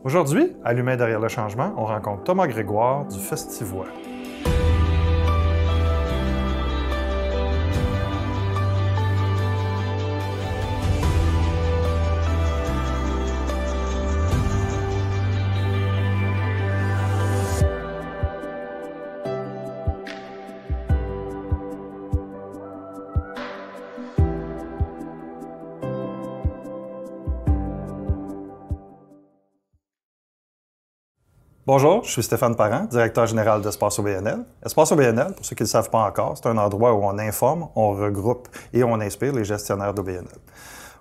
Aujourd'hui, à l'Humain derrière le changement, on rencontre Thomas Grégoire du Festivois. Bonjour, je suis Stéphane Parent, directeur général d'Espace OBNL. Espace OBNL, pour ceux qui ne le savent pas encore, c'est un endroit où on informe, on regroupe et on inspire les gestionnaires d'OBNL.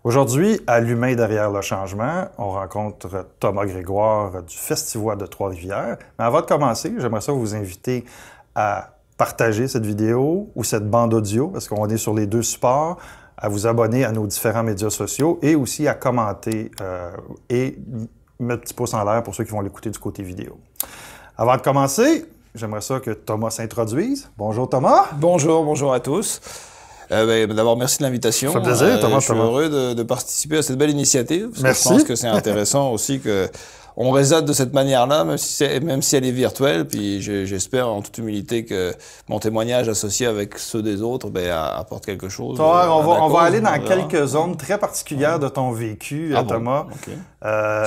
Aujourd'hui, à l'Humain derrière le changement, on rencontre Thomas Grégoire du Festivois de Trois-Rivières. Mais avant de commencer, j'aimerais ça vous inviter à partager cette vidéo ou cette bande audio, parce qu'on est sur les deux supports, à vous abonner à nos différents médias sociaux et aussi à commenter et mettre petit pouce en l'air pour ceux qui vont l'écouter du côté vidéo. Avant de commencer, j'aimerais ça que Thomas s'introduise. Bonjour Thomas. Bonjour à tous. D'abord, merci de l'invitation. Ça fait plaisir, Thomas. Je suis heureux de participer à cette belle initiative. Parce merci. Que je pense que c'est intéressant aussi que on réseaute de cette manière-là, même si elle est virtuelle. Puis j'espère en toute humilité que mon témoignage associé avec ceux des autres apporte quelque chose. On va aller dans quelques zones très particulières de ton vécu, Thomas. Bon? Okay.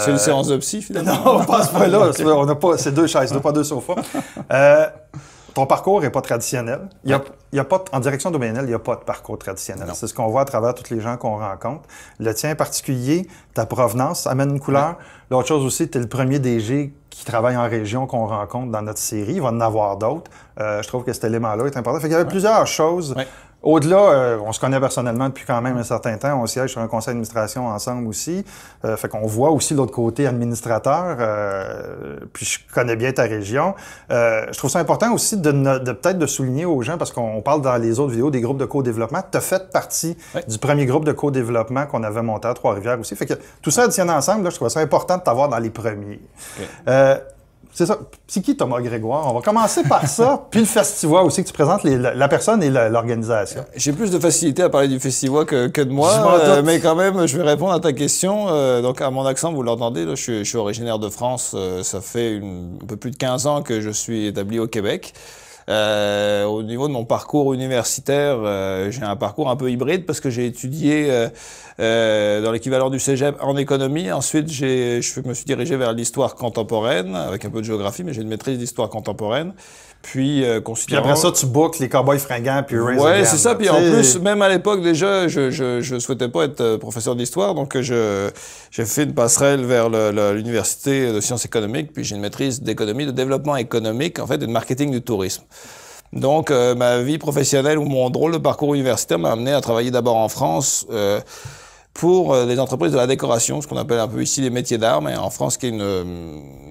C'est une séance de psy, finalement? Non, on passe pas là. On n'a pas, c'est deux chaises, pas deux sofas. Ton parcours n'est pas traditionnel. Il y a pas, en direction d'OBNL, il n'y a pas de parcours traditionnel. C'est ce qu'on voit à travers tous les gens qu'on rencontre. Le tien en particulier, ta provenance amène une couleur. Oui. L'autre chose aussi, tu es le premier DG qui travaille en région qu'on rencontre dans notre série. Il va en avoir d'autres. Je trouve que cet élément-là est important. Fait qu'il y avait plusieurs choses. Oui. Au-delà, on se connaît personnellement depuis quand même un certain temps. On siège sur un conseil d'administration ensemble aussi. Fait qu'on voit aussi l'autre côté administrateur. Puis je connais bien ta région. Je trouve ça important aussi de peut-être de souligner aux gens, parce qu'on parle dans les autres vidéos des groupes de co-développement. Tu as fait partie du premier groupe de co-développement qu'on avait monté à Trois-Rivières aussi. Fait que tout ça additionné ensemble, là, je trouve ça important de t'avoir dans les premiers. Okay. C'est ça. C'est qui Thomas Grégoire? On va commencer par ça, puis le Festivois aussi, que tu présentes la personne et l'organisation. J'ai plus de facilité à parler du Festivois que de moi, mais quand même, je vais répondre à ta question. Donc, à mon accent, vous l'entendez, là, je suis originaire de France. Ça fait un peu plus de 15 ans que je suis établi au Québec. Au niveau de mon parcours universitaire, j'ai un parcours un peu hybride parce que j'ai étudié dans l'équivalent du cégep en économie. Ensuite, je me suis dirigé vers l'histoire contemporaine avec un peu de géographie, mais j'ai une maîtrise d'histoire contemporaine. Puis, considérant... Puis après ça, tu boucles les cowboys fringants puis Raise Ouais, c'est ça. Puis en plus, même à l'époque déjà, je souhaitais pas être professeur d'histoire, donc j'ai fait une passerelle vers l'université de sciences économiques. Puis j'ai une maîtrise d'économie, de développement économique, en fait, et de marketing du tourisme. Donc ma vie professionnelle ou mon drôle de parcours universitaire m'a amené à travailler d'abord en France. Pour des entreprises de la décoration, ce qu'on appelle un peu ici les métiers d'art, mais en France qui est une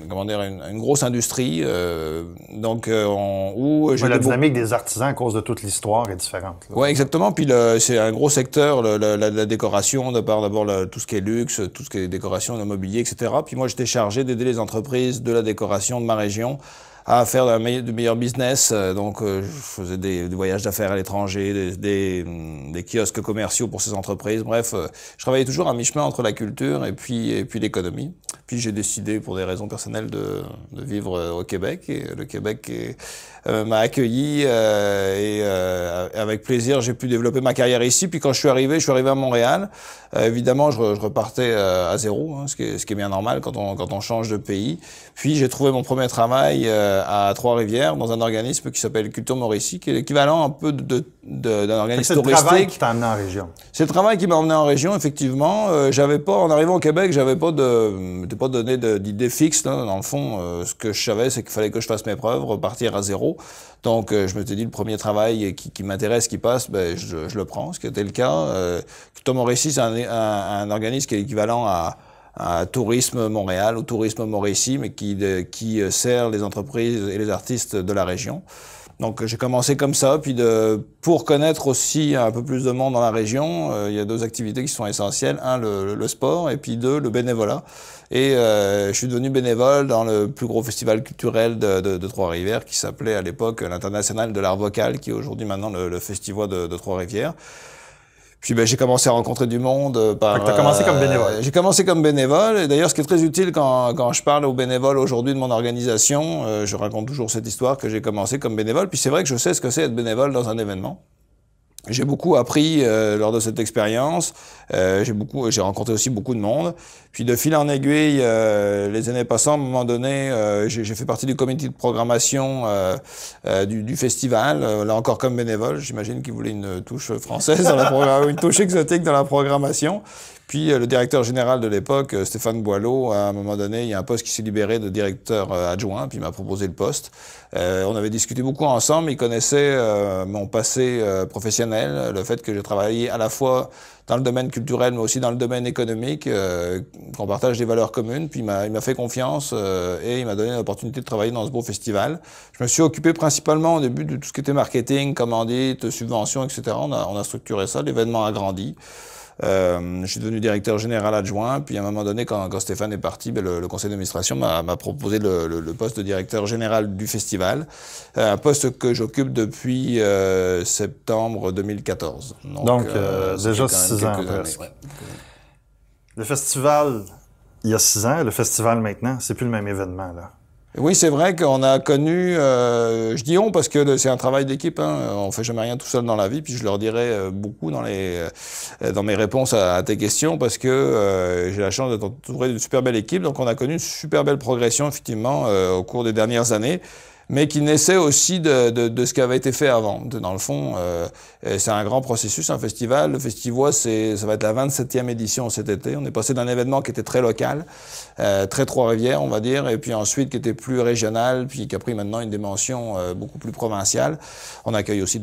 grosse industrie, où j'ai la dynamique des artisans à cause de toute l'histoire est différente. Oui, exactement. Puis c'est un gros secteur, la décoration, d'abord tout ce qui est luxe, tout ce qui est décoration, le mobilier, etc. Puis moi, j'étais chargé d'aider les entreprises de la décoration de ma région à faire du meilleur business. Donc, je faisais des voyages d'affaires à l'étranger, des kiosques commerciaux pour ces entreprises. Bref, je travaillais toujours à mi-chemin entre la culture et puis l'économie. Puis j'ai décidé, pour des raisons personnelles, de vivre au Québec. Et le Québec m'a accueilli et avec plaisir, j'ai pu développer ma carrière ici. Puis quand je suis arrivé à Montréal. Évidemment, je repartais à zéro, ce qui est bien normal quand on change de pays. Puis j'ai trouvé mon premier travail à Trois-Rivières dans un organisme qui s'appelle Culture Mauricie, qui est l'équivalent un peu d'un organisme touristique. C'est le travail qui t'a amené en région. C'est le travail qui m'a emmené en région, effectivement. En arrivant au Québec, j'avais pas donné d'idée fixe. Là. Dans le fond, ce que je savais, c'est qu'il fallait que je fasse mes preuves, repartir à zéro. Donc, je me suis dit, le premier travail qui m'intéresse, qui passe, je le prends, ce qui était le cas. Culture Mauricie, c'est un organisme qui est équivalent à Tourisme Montréal ou Tourisme Mauricie, mais qui sert les entreprises et les artistes de la région. Donc j'ai commencé comme ça, puis pour connaître aussi un peu plus de monde dans la région, il y a deux activités qui sont essentielles. Un, le sport, et puis deux, le bénévolat. Et je suis devenu bénévole dans le plus gros festival culturel de Trois-Rivières, qui s'appelait à l'époque l'International de l'art vocal, qui est aujourd'hui maintenant le Festivois de Trois-Rivières. Puis j'ai commencé à rencontrer du monde par... Tu as commencé comme bénévole. J'ai commencé comme bénévole. Et d'ailleurs, ce qui est très utile quand je parle aux bénévoles aujourd'hui de mon organisation, je raconte toujours cette histoire que j'ai commencé comme bénévole. Puis c'est vrai que je sais ce que c'est être bénévole dans un événement. J'ai beaucoup appris lors de cette expérience. J'ai rencontré aussi beaucoup de monde. Puis de fil en aiguille, les années passant, à un moment donné, j'ai fait partie du comité de programmation du festival. Là encore comme bénévole, j'imagine qu'ils voulaient une touche française dans la une touche exotique dans la programmation. Puis le directeur général de l'époque, Stéphane Boileau, à un moment donné, il y a un poste qui s'est libéré de directeur adjoint, puis il m'a proposé le poste. On avait discuté beaucoup ensemble, il connaissait mon passé professionnel, le fait que j'ai travaillé à la fois dans le domaine culturel, mais aussi dans le domaine économique, qu'on partage des valeurs communes. Puis il m'a fait confiance et il m'a donné l'opportunité de travailler dans ce beau festival. Je me suis occupé principalement au début de tout ce qui était marketing, commandite, subventions, etc. On a structuré ça, l'événement a grandi. Je suis devenu directeur général adjoint, puis à un moment donné, quand Stéphane est parti, le conseil d'administration m'a proposé le poste de directeur général du festival, un poste que j'occupe depuis septembre 2014. Donc déjà 6 ans presque. Ouais. Le festival, il y a 6 ans, le festival maintenant, c'est plus le même événement, là. Oui, c'est vrai qu'on a connu, je dis on parce que c'est un travail d'équipe, hein, on fait jamais rien tout seul dans la vie, puis je leur dirai beaucoup dans mes réponses à tes questions parce que j'ai la chance d'être entouré d'une super belle équipe, donc on a connu une super belle progression effectivement au cours des dernières années, mais qui naissait aussi de ce qui avait été fait avant. Dans le fond, c'est un grand processus, un festival. Le Festivois, ça va être la 27e édition cet été. On est passé d'un événement qui était très local, très Trois-Rivières, on va dire, et puis ensuite qui était plus régional, puis qui a pris maintenant une dimension beaucoup plus provinciale. On accueille aussi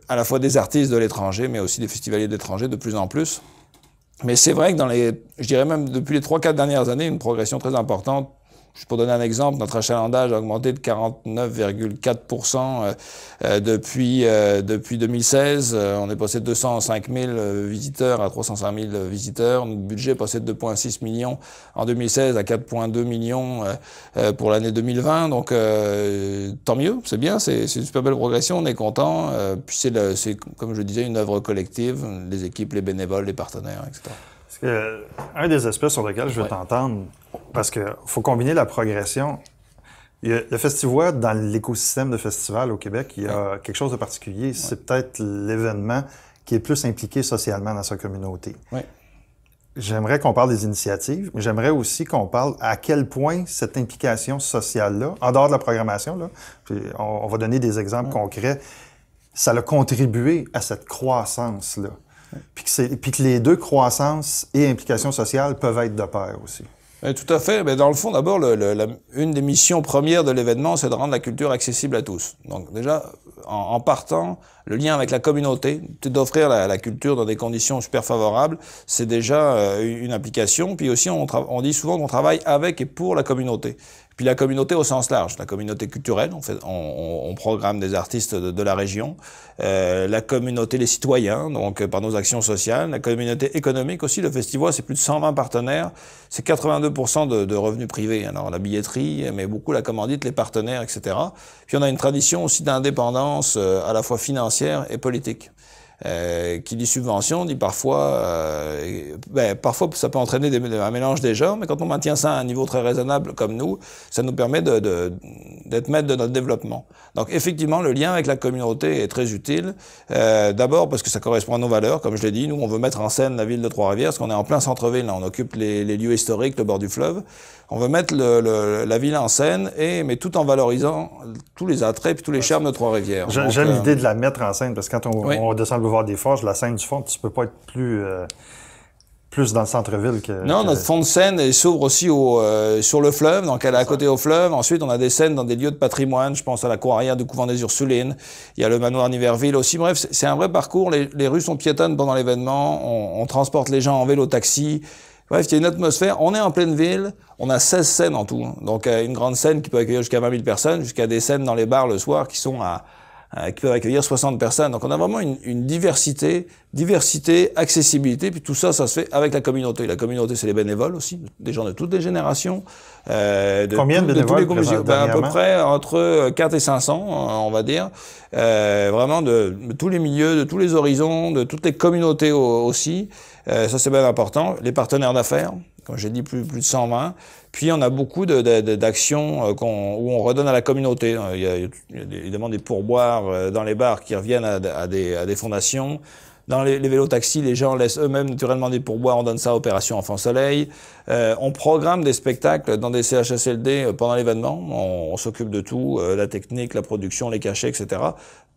à la fois des artistes de l'étranger, mais aussi des festivaliers de l'étranger de plus en plus. Mais c'est vrai que je dirais même depuis les 3-4 dernières années, une progression très importante. Juste pour donner un exemple, notre achalandage a augmenté de 49,4% depuis 2016. On est passé de 205 000 visiteurs à 305 000 visiteurs. Notre budget est passé de 2,6 millions en 2016 à 4,2 millions pour l'année 2020. Donc, tant mieux, c'est bien, c'est une super belle progression, on est content. Puis c'est, comme je le disais, une œuvre collective, les équipes, les bénévoles, les partenaires, etc. Un des aspects sur lesquels je veux t'entendre, parce qu'il faut combiner la progression. Le Festivois, dans l'écosystème de festivals au Québec, il y a quelque chose de particulier. C'est peut-être l'événement qui est plus impliqué socialement dans sa communauté. Oui. J'aimerais qu'on parle des initiatives, mais j'aimerais aussi qu'on parle à quel point cette implication sociale-là, en dehors de la programmation, là, puis on va donner des exemples concrets, ça a contribué à cette croissance-là. Puis que les deux, croissance et implication sociale, peuvent être de pair aussi. Oui, tout à fait. Mais dans le fond, d'abord, une des missions premières de l'événement, c'est de rendre la culture accessible à tous. Donc déjà, en partant, le lien avec la communauté, d'offrir la culture dans des conditions super favorables, c'est déjà une application. Puis aussi, on dit souvent qu'on travaille avec et pour la communauté. Puis la communauté au sens large, la communauté culturelle, on programme des artistes de la région, la communauté, les citoyens, donc par nos actions sociales, la communauté économique aussi, le Festivois, c'est plus de 120 partenaires, c'est 82% de revenus privés, alors la billetterie, mais beaucoup la commandite, les partenaires, etc. Puis on a une tradition aussi d'indépendance à la fois financière et politique. Qui dit subvention, dit parfois, parfois ça peut entraîner un mélange des genres, mais quand on maintient ça à un niveau très raisonnable comme nous, ça nous permet d'être maître de notre développement. Donc effectivement, le lien avec la communauté est très utile. D'abord parce que ça correspond à nos valeurs, comme je l'ai dit, nous on veut mettre en scène la ville de Trois-Rivières, parce qu'on est en plein centre-ville, là, on occupe les lieux historiques, le bord du fleuve. On veut mettre la ville en scène, mais tout en valorisant tous les attraits et tous les charmes de Trois-Rivières. J'aime l'idée de la mettre en scène, parce que quand on descend le boulevard des Forges, la scène du fond, tu peux pas être plus dans le centre-ville que... Non, notre fond de scène elle s'ouvre aussi sur le fleuve, donc elle est à côté au fleuve. Ensuite, on a des scènes dans des lieux de patrimoine, je pense à la cour arrière du couvent des Ursulines, il y a le manoir Niverville aussi. Bref, c'est un vrai parcours, les rues sont piétonnes pendant l'événement, on transporte les gens en vélo-taxi. Bref, il y a une atmosphère. On est en pleine ville. On a 16 scènes en tout. Donc, une grande scène qui peut accueillir jusqu'à 20 000 personnes, jusqu'à des scènes dans les bars le soir qui sont à qui peuvent accueillir 60 personnes. Donc on a vraiment une diversité, accessibilité, puis tout ça, ça se fait avec la communauté. La communauté, c'est les bénévoles aussi, des gens de toutes les générations. Combien de bénévoles à peu près entre 4 et 500, on va dire. Vraiment de tous les milieux, de tous les horizons, de toutes les communautés aussi. Ça, c'est bien important. Les partenaires d'affaires, comme j'ai dit, plus de 120. Puis, on a beaucoup d'actions où on redonne à la communauté. Il y a évidemment des pourboires dans les bars qui reviennent à des fondations. Dans les vélos-taxis, les gens laissent eux-mêmes naturellement des pourboires. On donne ça à Opération Enfant Soleil. On programme des spectacles dans des CHSLD pendant l'événement. On s'occupe de tout, la technique, la production, les cachets, etc.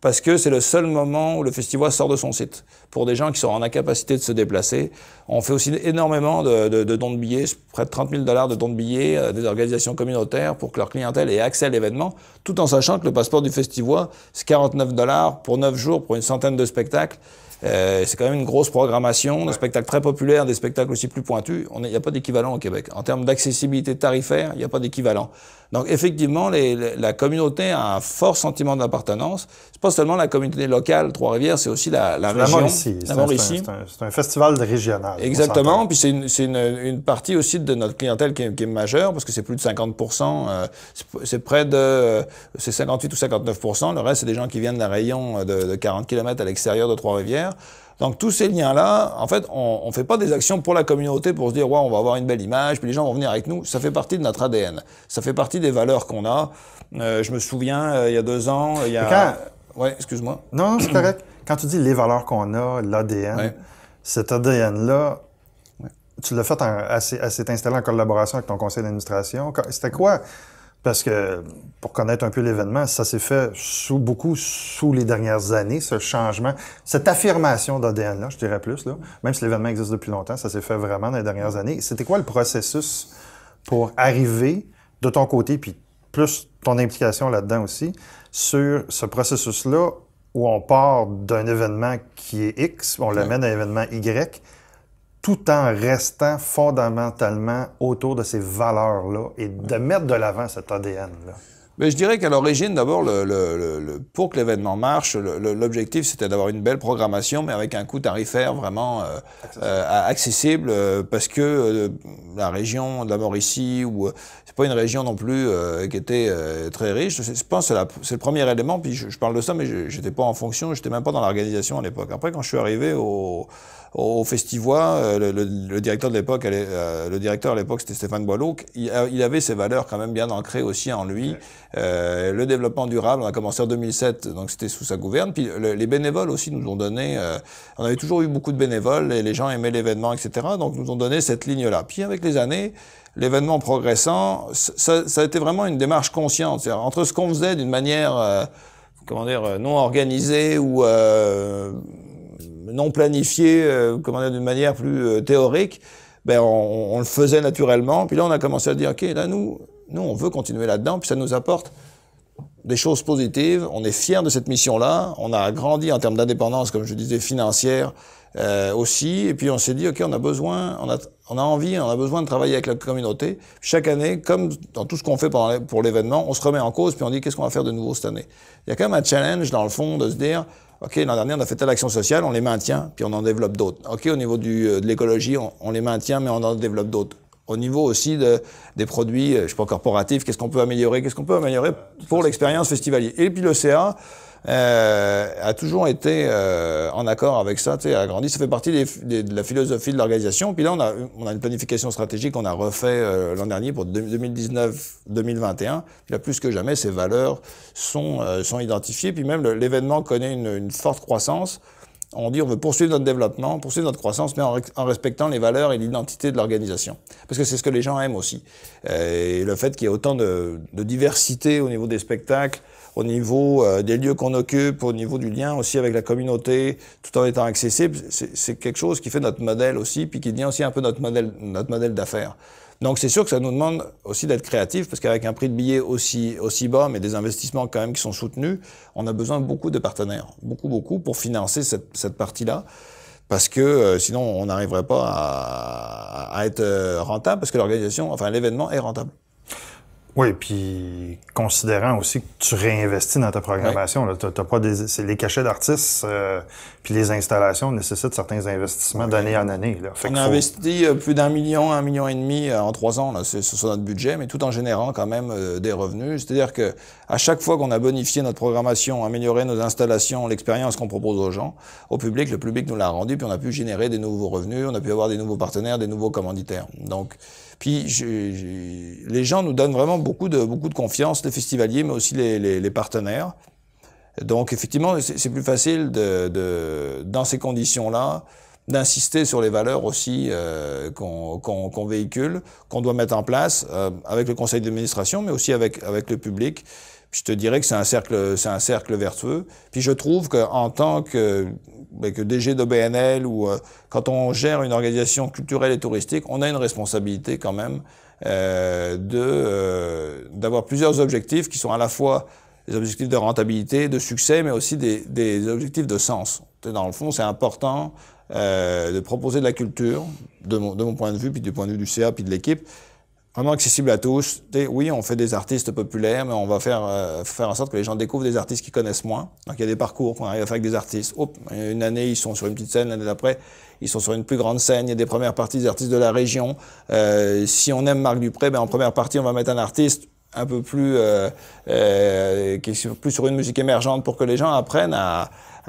Parce que c'est le seul moment où le festival sort de son site. Pour des gens qui sont en incapacité de se déplacer, on fait aussi énormément de dons de billets, près de 30 000 $ de dons de billets des organisations communautaires pour que leur clientèle ait accès à l'événement, tout en sachant que le passeport du festival, c'est 49 $ pour 9 jours, pour une centaine de spectacles. C'est quand même une grosse programmation, des spectacles très populaires, des spectacles aussi plus pointus. Il n'y a pas d'équivalent au Québec. En termes d'accessibilité tarifaire, il n'y a pas d'équivalent. Donc, effectivement, la communauté a un fort sentiment d'appartenance. C'est pas seulement la communauté locale, Trois-Rivières, c'est aussi la région. La Mauricie. C'est un festival régional. Exactement. Puis c'est une partie aussi de notre clientèle qui est majeure, parce que c'est plus de 50%. C'est près de... c'est 58 ou 59%. Le reste, c'est des gens qui viennent d'un rayon de 40 km à l'extérieur de Trois-Rivières. Donc, tous ces liens-là, en fait, on fait pas des actions pour la communauté pour se dire, ouais, on va avoir une belle image, puis les gens vont venir avec nous. Ça fait partie de notre ADN. Ça fait partie des valeurs qu'on a. Je me souviens, il y a 2 ans, il y a... Ouais, excuse-moi. Non, c'est correct. Quand tu dis les valeurs qu'on a, l'ADN, cet ADN-là, tu l'as fait assez installé en collaboration avec ton conseil d'administration. C'était quoi? Parce que, pour connaître un peu l'événement, ça s'est fait sous les dernières années, ce changement, cette affirmation d'ADN-là, je dirais plus, là. Même si l'événement existe depuis longtemps, ça s'est fait vraiment dans les dernières années. C'était quoi le processus pour arriver de ton côté, puis plus ton implication là-dedans aussi, sur ce processus-là où on part d'un événement qui est X, on l'amène à un événement Y, tout en restant fondamentalement autour de ces valeurs-là et de mettre de l'avant cet ADN-là? Mais je dirais qu'à l'origine, d'abord, pour que l'événement marche, l'objectif, c'était d'avoir une belle programmation, mais avec un coût tarifaire vraiment accessible, parce que la région de la Mauricie, c'est pas une région non plus qui était très riche. Je pense que c'est le premier élément, puis je parle de ça, mais j'étais pas en fonction, j'étais même pas dans l'organisation à l'époque. Après, quand je suis arrivé au festival, le directeur de l'époque, le directeur à l'époque, c'était Stéphane Boileau, il avait ses valeurs quand même bien ancrées aussi en lui. Le développement durable, on a commencé en 2007, donc c'était sous sa gouverne. Puis les bénévoles aussi nous ont donné, on avait toujours eu beaucoup de bénévoles, et les gens aimaient l'événement, etc. Donc nous ont donné cette ligne-là. Puis avec les années, l'événement progressant, ça a été vraiment une démarche consciente. C'est-à-dire, entre ce qu'on faisait d'une manière, non organisée ou non planifiée, d'une manière plus théorique, ben on le faisait naturellement. Puis là, on a commencé à dire, OK, là, nous, on veut continuer là-dedans, puis ça nous apporte des choses positives. On est fiers de cette mission-là. On a grandi en termes d'indépendance, comme je disais, financière aussi. Et puis, on s'est dit, OK, on a besoin de travailler avec la communauté. Chaque année, comme dans tout ce qu'on fait pour l'événement, on se remet en cause, puis on dit, qu'est-ce qu'on va faire de nouveau cette année? Il y a quand même un challenge, dans le fond, de se dire, OK, l'an dernier, on a fait telle action sociale, on les maintient, puis on en développe d'autres. OK, au niveau de l'écologie, on les maintient, mais on en développe d'autres. Au niveau aussi des produits, je sais pas, corporatifs, qu'est-ce qu'on peut améliorer pour l'expérience festivalier. Et puis le CA a toujours été en accord avec ça, tu sais, a grandi. Ça fait partie de la philosophie de l'organisation. Puis là, on a une planification stratégique qu'on a refait l'an dernier pour 2019-2021. Puis là, plus que jamais, ces valeurs sont identifiées. Puis même l'événement connaît une forte croissance. On dit on veut poursuivre notre développement, poursuivre notre croissance, mais en respectant les valeurs et l'identité de l'organisation. Parce que c'est ce que les gens aiment aussi. Et le fait qu'il y ait autant de diversité au niveau des spectacles, au niveau des lieux qu'on occupe, au niveau du lien aussi avec la communauté, tout en étant accessible, c'est quelque chose qui fait notre modèle aussi, puis qui devient aussi un peu notre modèle d'affaires. Donc, c'est sûr que ça nous demande aussi d'être créatifs, parce qu'avec un prix de billet aussi bas, mais des investissements quand même qui sont soutenus, on a besoin de beaucoup de partenaires, beaucoup, pour financer cette partie-là, parce que sinon, on n'arriverait pas à être rentable, parce que l'événement est rentable. Oui, puis considérant aussi que tu réinvestis dans ta programmation, là, t'as pas c'est les cachets d'artistes, puis les installations nécessitent certains investissements d'année en année. Là. On a investi plus d'1 million, 1,5 million en 3 ans, là, c'est sur notre budget, mais tout en générant quand même des revenus. C'est-à-dire que à chaque fois qu'on a bonifié notre programmation, amélioré nos installations, l'expérience qu'on propose aux gens, au public, le public nous l'a rendu, puis on a pu générer des nouveaux revenus, on a pu avoir des nouveaux partenaires, des nouveaux commanditaires. Donc, puis les gens nous donnent vraiment beaucoup de confiance, les festivaliers, mais aussi les partenaires. Donc, effectivement, c'est plus facile dans ces conditions-là, d'insister sur les valeurs aussi qu'on véhicule, qu'on doit mettre en place avec le conseil d'administration, mais aussi avec le public. Puis je te dirais que c'est un cercle vertueux. Puis je trouve qu'en tant que DG d'OBNL ou quand on gère une organisation culturelle et touristique, on a une responsabilité quand même d'avoir plusieurs objectifs qui sont à la fois des objectifs de rentabilité, de succès, mais aussi des objectifs de sens. Dans le fond, c'est important de proposer de la culture, de mon point de vue, puis du point de vue du CA, puis de l'équipe, vraiment accessible à tous. Oui, on fait des artistes populaires, mais on va faire en sorte que les gens découvrent des artistes qu'ils connaissent moins. Donc, il y a des parcours qu'on arrive à faire avec des artistes. Une année, ils sont sur une petite scène, l'année d'après, ils sont sur une plus grande scène. Il y a des premières parties des artistes de la région. Si on aime Marc Dupré, en première partie, on va mettre un artiste un peu plus qui est plus sur une musique émergente pour que les gens apprennent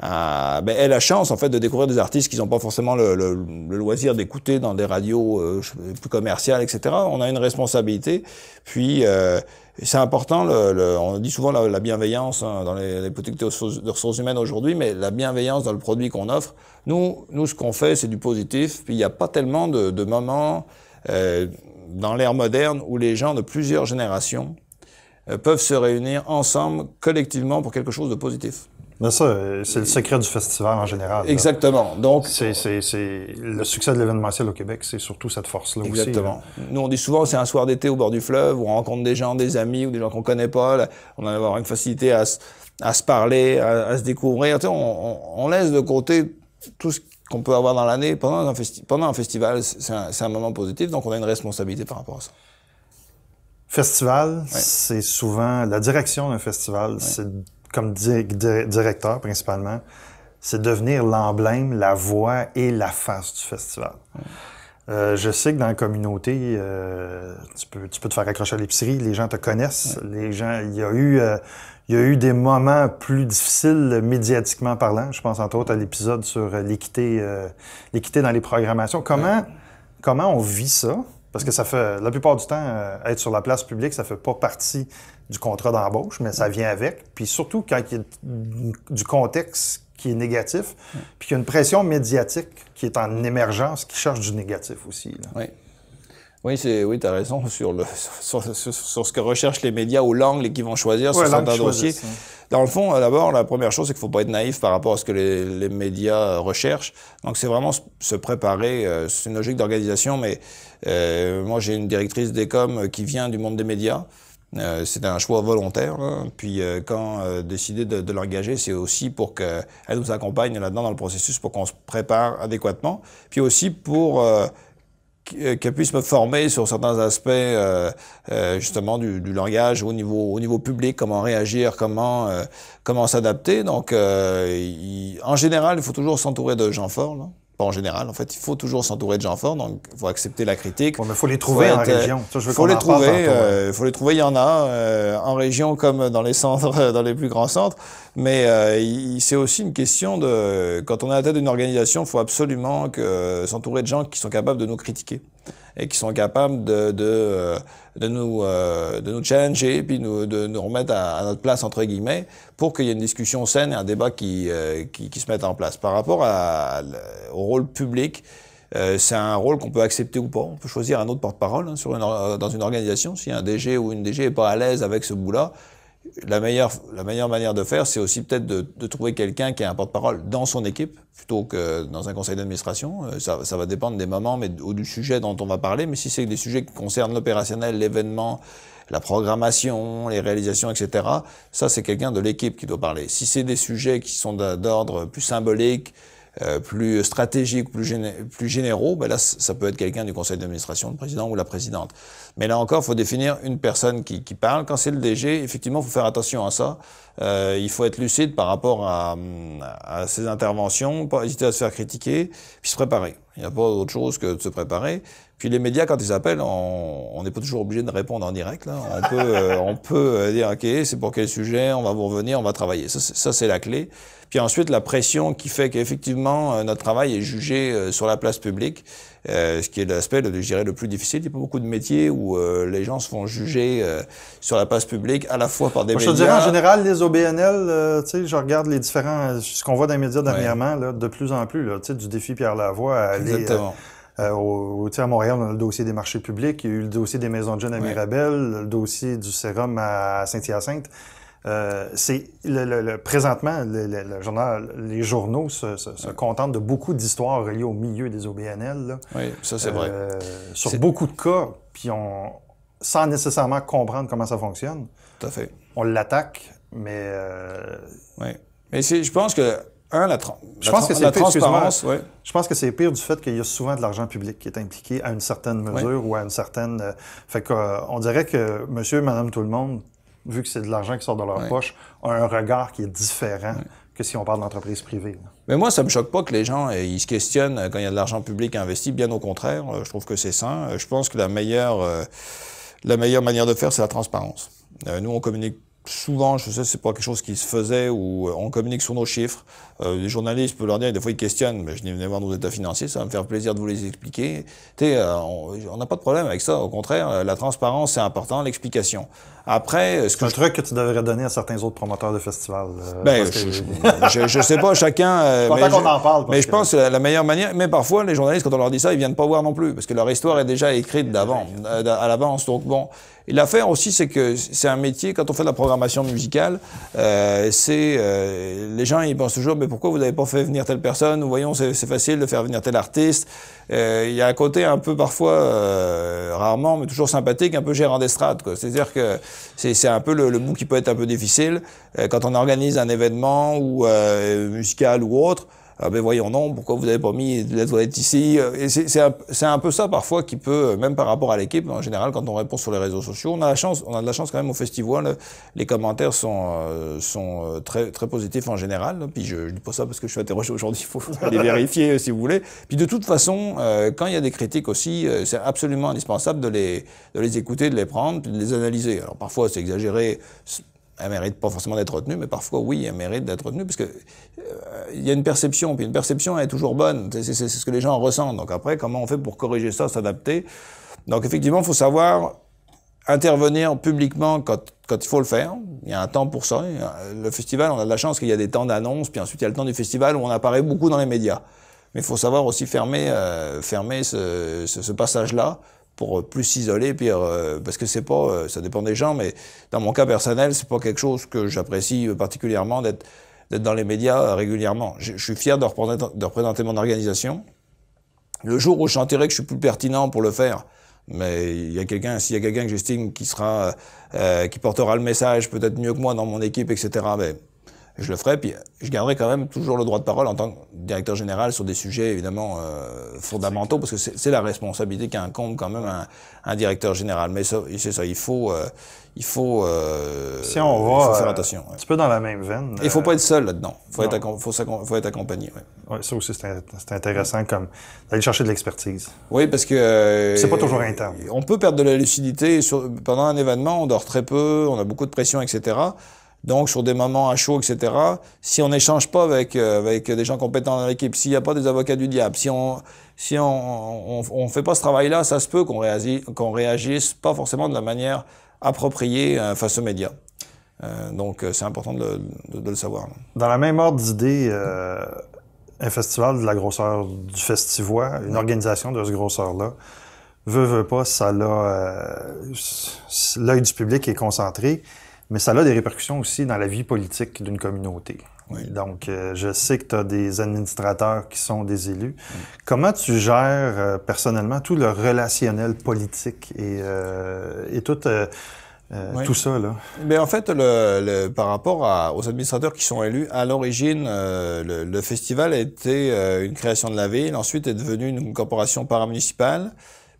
aient la chance en fait de découvrir des artistes qu'ils n'ont pas forcément le loisir d'écouter dans des radios plus commerciales, etc. On a une responsabilité. Puis c'est important. On dit souvent la bienveillance dans les politiques de ressources humaines aujourd'hui, mais la bienveillance dans le produit qu'on offre. Nous, ce qu'on fait, c'est du positif. Puis il n'y a pas tellement de moments dans l'ère moderne où les gens de plusieurs générations peuvent se réunir ensemble, collectivement, pour quelque chose de positif. Mais ça, c'est le secret du festival en général. Exactement. Donc, c'est le succès de l'événementiel au Québec, c'est surtout cette force-là aussi. Exactement. Nous, on dit souvent, c'est un soir d'été au bord du fleuve, où on rencontre des gens, des amis ou des gens qu'on connaît pas. Là, on va avoir une facilité à se parler, à se découvrir. Tu sais, on laisse de côté tout ce qu'on peut avoir dans l'année. Pendant un festival, c'est un moment positif, donc on a une responsabilité par rapport à ça. Festival, c'est souvent la direction d'un festival, c'est comme directeur principalement, c'est devenir l'emblème, la voix et la face du festival. Je sais que dans la communauté, tu peux te faire accrocher à l'épicerie, les gens te connaissent, les gens, il y a eu des moments plus difficiles médiatiquement parlant. Je pense entre autres à l'épisode sur l'équité dans les programmations. Comment on vit ça? Parce que ça fait, la plupart du temps, être sur la place publique, ça fait pas partie du contrat d'embauche, mais ça vient avec. Puis surtout quand il y a du contexte qui est négatif, puis qu'il y a une pression médiatique qui est en émergence, qui cherche du négatif aussi. Là. Oui, tu as raison sur ce que recherchent les médias ou l'angle qu'ils vont choisir sur certains dossiers. Dans le fond, d'abord, la première chose, c'est qu'il faut pas être naïf par rapport à ce que les médias recherchent. Donc, c'est vraiment se préparer. C'est une logique d'organisation, mais moi, j'ai une directrice d'Ecom qui vient du monde des médias. C'est un choix volontaire. Là. Puis quand décider de l'engager, c'est aussi pour qu'elle nous accompagne là-dedans dans le processus pour qu'on se prépare adéquatement. Puis aussi pour qu'elle puisse me former sur certains aspects justement du langage au niveau public, comment réagir, comment s'adapter. Donc en général, il faut toujours s'entourer de gens forts. Là. Pas en général, en fait, il faut toujours s'entourer de gens forts, donc il faut accepter la critique. Bon, mais il faut les trouver en région. Il faut les trouver, il y en a en région comme dans les centres, dans les plus grands centres, mais c'est aussi une question de, quand on est à la tête d'une organisation, il faut absolument s'entourer de gens qui sont capables de nous critiquer et qui sont capables de nous challenger puis de nous remettre à notre place entre guillemets pour qu'il y ait une discussion saine et un débat qui se mette en place. Par rapport au rôle public, c'est un rôle qu'on peut accepter ou pas. On peut choisir un autre porte-parole dans une organisation. Si un DG ou une DG est pas à l'aise avec ce bout-là, la meilleure manière de faire, c'est aussi peut-être de trouver quelqu'un qui a un porte-parole dans son équipe, plutôt que dans un conseil d'administration. Ça va dépendre des moments ou du sujet dont on va parler, mais si c'est des sujets qui concernent l'opérationnel, l'événement, la programmation, les réalisations, etc., ça, c'est quelqu'un de l'équipe qui doit parler. Si c'est des sujets qui sont d'ordre plus symbolique, plus stratégiques, plus généraux, ben là, ça peut être quelqu'un du conseil d'administration, le président ou la présidente. Mais là encore, il faut définir une personne qui parle. Quand c'est le DG, effectivement, il faut faire attention à ça. Il faut être lucide par rapport à ses interventions, pas hésiter à se faire critiquer, puis se préparer. Il n'y a pas autre chose que de se préparer. Puis les médias, quand ils appellent, on n'est pas toujours obligé de répondre en direct. Là. On peut dire, OK, c'est pour quel sujet, on va vous revenir, on va travailler. Ça c'est la clé. Puis ensuite, la pression qui fait qu'effectivement, notre travail est jugé sur la place publique, ce qui est l'aspect, je dirais, le plus difficile. Il y a pas beaucoup de métiers où les gens se font juger sur la place publique, à la fois par des médias. Je te dirais, en général, les OBNL, tu sais, je regarde les différents, ce qu'on voit dans les médias dernièrement, là, de plus en plus, là, tu sais, du défi Pierre Lavoie à aller... Exactement. À Montréal, on a le dossier des marchés publics, il y a eu le dossier des maisons de jeunes à Mirabel, le dossier du sérum à Saint-Hyacinthe. C'est présentement, le journal, les journaux se contentent de beaucoup d'histoires reliées au milieu des OBNL. Là. Oui, ça c'est vrai. Sur beaucoup de cas, puis sans nécessairement comprendre comment ça fonctionne. Tout à fait. On l'attaque, mais... Oui. Mais je pense que la transparence, je pense que c'est pire du fait qu'il y a souvent de l'argent public qui est impliqué à une certaine mesure ou à une certaine... Fait qu'on dirait que monsieur, madame, tout le monde, vu que c'est de l'argent qui sort de leur poche, a un regard qui est différent que si on parle d'entreprise privée. Là. Mais moi, ça me choque pas que les gens ils se questionnent quand il y a de l'argent public investi. Bien au contraire, je trouve que c'est sain. Je pense que la meilleure manière de faire, c'est la transparence. Nous, on communique souvent, je sais, c'est pas quelque chose qui se faisait, où on communique sur nos chiffres. Les journalistes peuvent leur dire, des fois ils questionnent, mais venez voir nos états financiers, ça va me faire plaisir de vous les expliquer. On n'a pas de problème avec ça, au contraire, la transparence c'est important, l'explication. Après, c'est un truc que tu devrais donner à certains autres promoteurs de festivals. Je sais pas, chacun... mais qu'on en parle. Mais je pense que la meilleure manière, mais parfois les journalistes, quand on leur dit ça, ils viennent pas voir non plus, parce que leur histoire est déjà écrite à l'avance. Donc bon, et l'affaire aussi, c'est que c'est un métier, quand on fait de la programmation musicale, les gens ils pensent toujours, mais pourquoi vous n'avez pas fait venir telle personne, ou voyons, c'est facile de faire venir tel artiste. Il y a un côté un peu parfois, rarement, mais toujours sympathique, un peu gérant d'estrade, quoi. C'est-à-dire que c'est un peu le bout qui peut être un peu difficile quand on organise un événement ou musical ou autre. Ah ben voyons non, pourquoi vous n'avez pas mis de la toilette ici? Et c'est un peu ça parfois qui peut, même par rapport à l'équipe, en général, quand on répond sur les réseaux sociaux, on a de la chance quand même au festival. Les commentaires sont très très positifs en général. Puis je dis pas ça parce que je suis interrogé aujourd'hui, il faut aller vérifier si vous voulez. Puis de toute façon, quand il y a des critiques aussi, c'est absolument indispensable de les écouter, de les prendre, puis de les analyser. Alors parfois c'est exagéré. Elle mérite pas forcément d'être retenue, mais parfois, oui, elle mérite d'être retenue, parce que il y a une perception, puis une perception elle est toujours bonne. C'est ce que les gens ressentent. Donc après, comment on fait pour corriger ça, s'adapter? Donc effectivement, il faut savoir intervenir publiquement quand il faut le faire. Il y a un temps pour ça. Le festival, on a de la chance qu'il y a des temps d'annonce, puis ensuite il y a le temps du festival où on apparaît beaucoup dans les médias. Mais il faut savoir aussi fermer ce passage-là, pour plus s'isoler, puis parce que c'est pas, ça dépend des gens, mais dans mon cas personnel, c'est pas quelque chose que j'apprécie particulièrement d'être dans les médias régulièrement. Je suis fier de représenter mon organisation. Le jour où je sentirai que je suis plus pertinent pour le faire, mais s'il y a quelqu'un que j'estime qui portera le message peut-être mieux que moi dans mon équipe, etc., ben, je le ferai, puis je garderai quand même toujours le droit de parole en tant que directeur général sur des sujets évidemment fondamentaux, parce que c'est la responsabilité qu'incombe quand même un directeur général. Mais ça, c'est ça, il faut si on va faire attention. Un petit peu dans la même veine. Il faut pas être seul là-dedans. Faut être accompagné. Ouais, ça aussi c'est intéressant comme d'aller chercher de l'expertise. Oui, parce que c'est pas toujours interne. On peut perdre de la lucidité pendant un événement. On dort très peu, on a beaucoup de pression, etc. Donc, sur des moments à chaud, etc., si on n'échange pas avec des gens compétents dans l'équipe, s'il n'y a pas des avocats du diable, si on fait pas ce travail-là, ça se peut qu'on réagisse pas forcément de la manière appropriée face aux médias. Donc, c'est important de le savoir. Dans la même ordre d'idée, un festival de la grosseur du Festivois, une organisation de ce grosseur-là, veut pas, ça l'a... l'œil du public est concentré, mais ça a des répercussions aussi dans la vie politique d'une communauté. Oui. Donc, je sais que tu as des administrateurs qui sont des élus. Oui. Comment tu gères personnellement tout le relationnel politique et tout tout ça, là? Mais en fait, par rapport aux administrateurs qui sont élus, à l'origine, le festival a été une création de la ville, ensuite est devenu une corporation paramunicipale,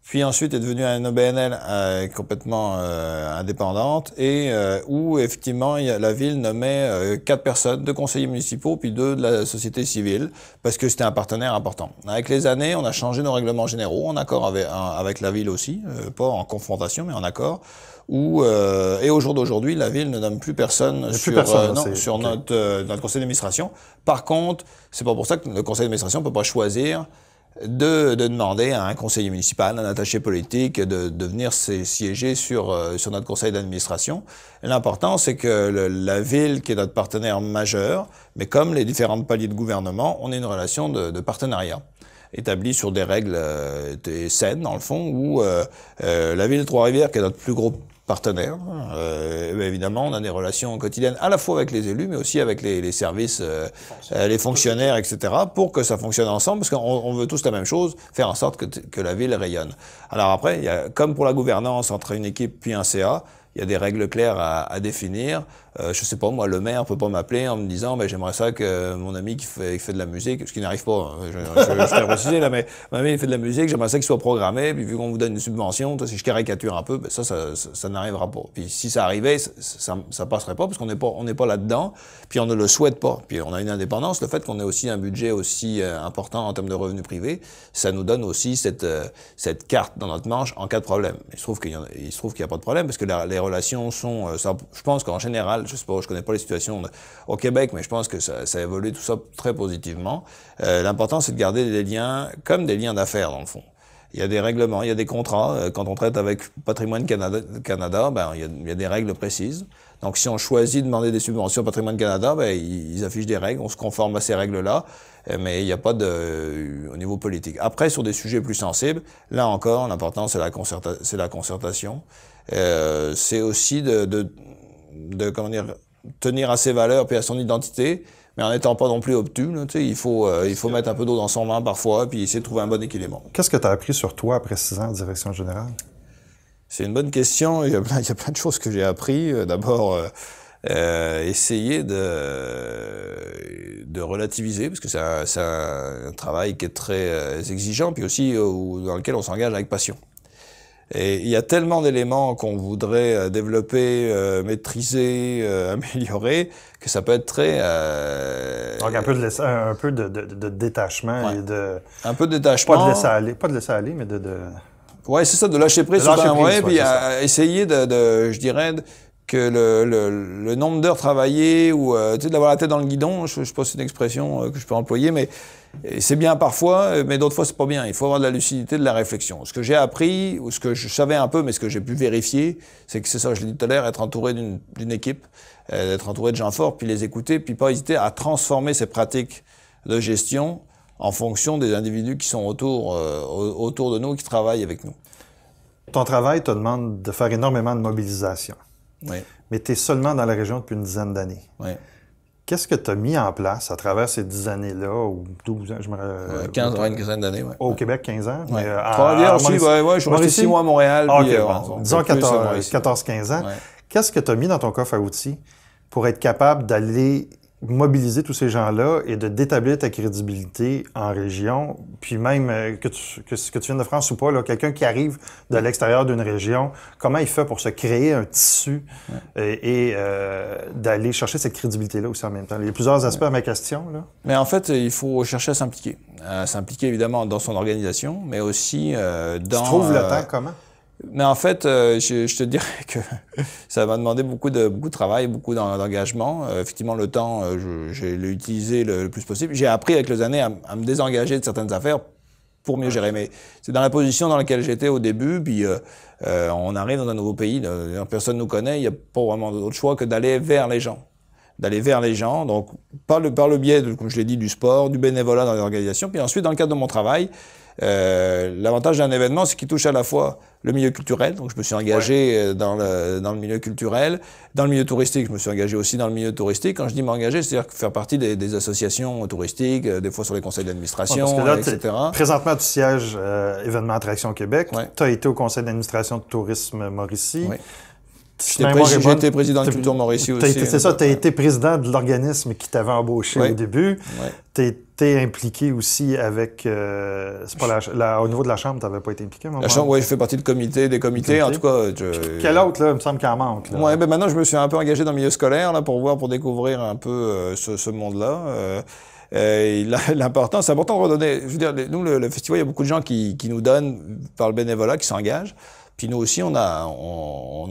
puis ensuite est devenu un OBNL complètement indépendante, et où effectivement la ville nommait 4 personnes, 2 conseillers municipaux, puis 2 de la société civile, parce que c'était un partenaire important. Avec les années, on a changé nos règlements généraux, en accord avec la ville aussi, pas en confrontation, mais en accord. Et au jour d'aujourd'hui, la ville ne nomme plus personne sur notre conseil d'administration. Par contre, c'est pas pour ça que le conseil d'administration peut pas choisir de demander à un conseiller municipal, un attaché politique, de venir siéger sur notre conseil d'administration. L'important, c'est que la ville, qui est notre partenaire majeur, mais comme les différentes paliers de gouvernement, on a une relation de partenariat établie sur des règles saines, dans le fond, où la ville de Trois-Rivières, qui est notre plus gros partenaire, évidemment, on a des relations quotidiennes à la fois avec les élus, mais aussi avec les services, les fonctionnaires, etc., pour que ça fonctionne ensemble, parce qu'on veut tous la même chose, faire en sorte que la ville rayonne. Alors après, comme pour la gouvernance entre une équipe puis un CA, il y a des règles claires à définir. Je sais pas, moi, le maire peut pas m'appeler en me disant, j'aimerais ça que mon ami qui fait de la musique, ce qui n'arrive pas, je t'ai précisé là, mais mon ami il fait de la musique, j'aimerais ça qu'il soit programmé, puis vu qu'on vous donne une subvention, si je caricature un peu, ça n'arrivera pas. Puis si ça arrivait, ça passerait pas, parce qu'on n'est pas là-dedans, puis on ne le souhaite pas. Puis on a une indépendance, le fait qu'on ait aussi un budget aussi important en termes de revenus privés, ça nous donne aussi cette carte dans notre manche en cas de problème. Il se trouve qu'il y a pas de problème, parce que les relations sont, je pense qu'en général, je sais pas, je connais pas les situations au Québec, mais je pense que ça a évolué tout ça très positivement. L'important, c'est de garder des liens comme des liens d'affaires, dans le fond. Il y a des règlements, il y a des contrats. Quand on traite avec Patrimoine Canada, il y a des règles précises. Donc, si on choisit de demander des subventions au Patrimoine Canada, ils affichent des règles, on se conforme à ces règles-là, mais il n'y a pas au niveau politique. Après, sur des sujets plus sensibles, là encore, l'important, c'est la concertation. C'est aussi comment dire, tenir à ses valeurs puis à son identité, mais en n'étant pas non plus obtus. Là, il faut mettre un peu d'eau dans son vin parfois, puis essayer de trouver un bon équilibre. Qu'est-ce que tu as appris sur toi après 6 ans en direction générale? C'est une bonne question. Il y a plein de choses que j'ai appris. D'abord, essayer de relativiser, parce que c'est un travail qui est très exigeant, puis aussi dans lequel on s'engage avec passion. Et il y a tellement d'éléments qu'on voudrait développer, maîtriser, améliorer, que ça peut être très... Donc un peu de détachement et de... Un peu de détachement. Pas de laisser aller, mais de... Ouais, c'est ça, de lâcher prise. Puis essayer je dirais, que le nombre d'heures travaillées ou d'avoir la tête dans le guidon, je sais pas si c'est une expression que je peux employer, mais c'est bien parfois, mais d'autres fois c'est pas bien. Il faut avoir de la lucidité, de la réflexion. Ce que j'ai appris, ou ce que je savais un peu, mais ce que j'ai pu vérifier, c'est que c'est ça, je l'ai dit tout à l'heure, être entouré d'une équipe, être entouré de gens forts, puis les écouter, puis pas hésiter à transformer ces pratiques de gestion en fonction des individus qui sont autour de nous, qui travaillent avec nous. Ton travail te demande de faire énormément de mobilisation. Oui. Mais tu es seulement dans la région depuis une dizaine d'années. Oui. Qu'est-ce que tu as mis en place à travers ces 10 années-là, ou 12 ans, une quinzaine d'années, oui. Au Québec, 15 ans? Oui. Trois-Rivières aussi, je suis resté 6 mois à Montréal. Disons 14-15 ans. Ouais. Qu'est-ce que tu as mis dans ton coffre à outils pour être capable d'aller mobiliser tous ces gens-là et d'établir ta crédibilité en région, puis même que tu viennes de France ou pas, quelqu'un qui arrive de l'extérieur d'une région, comment il fait pour se créer un tissu et d'aller chercher cette crédibilité-là aussi en même temps? Il y a plusieurs aspects à ma question, là. Mais en fait, il faut chercher à s'impliquer. S'impliquer évidemment dans son organisation, mais aussi dans... Tu trouves le temps comment? Mais en fait, je te dirais que ça m'a demandé beaucoup de travail, beaucoup d'engagement. Effectivement, le temps, je l'ai utilisé le plus possible. J'ai appris avec les années à me désengager de certaines affaires pour mieux gérer. Mais c'est dans la position dans laquelle j'étais au début, puis on arrive dans un nouveau pays, personne ne nous connaît, il n'y a pas vraiment d'autre choix que d'aller vers les gens. Donc par le biais, comme je l'ai dit, du sport, du bénévolat dans les organisations, puis ensuite, dans le cadre de mon travail, l'avantage d'un événement, c'est qu'il touche à la fois le milieu culturel, donc je me suis engagé dans le milieu culturel, dans le milieu touristique, je me suis engagé aussi dans le milieu touristique. Quand je dis m'engager, c'est-à-dire faire partie des associations touristiques, des fois sur les conseils d'administration, etc. Présentement, tu sièges événement Attraction Québec, tu as été au conseil d'administration de Tourisme Mauricie. J'ai été président de Culture Mauricie aussi. C'est ça, tu as été président de l'organisme qui t'avait embauché au début. Oui. Tu été impliqué aussi avec... c'est pas au niveau de la Chambre, tu n'avais pas été impliqué? La Chambre, oui, je fais partie des comités. En tout cas... Quel autre, là? Il me semble qu'il en manque. Oui, ben maintenant, je me suis un peu engagé dans le milieu scolaire là, pour découvrir un peu ce monde-là. L'important, c'est important de redonner. Je veux dire, nous, le festival, il y a beaucoup de gens qui nous donnent par le bénévolat, qui s'engagent. Puis nous aussi, on a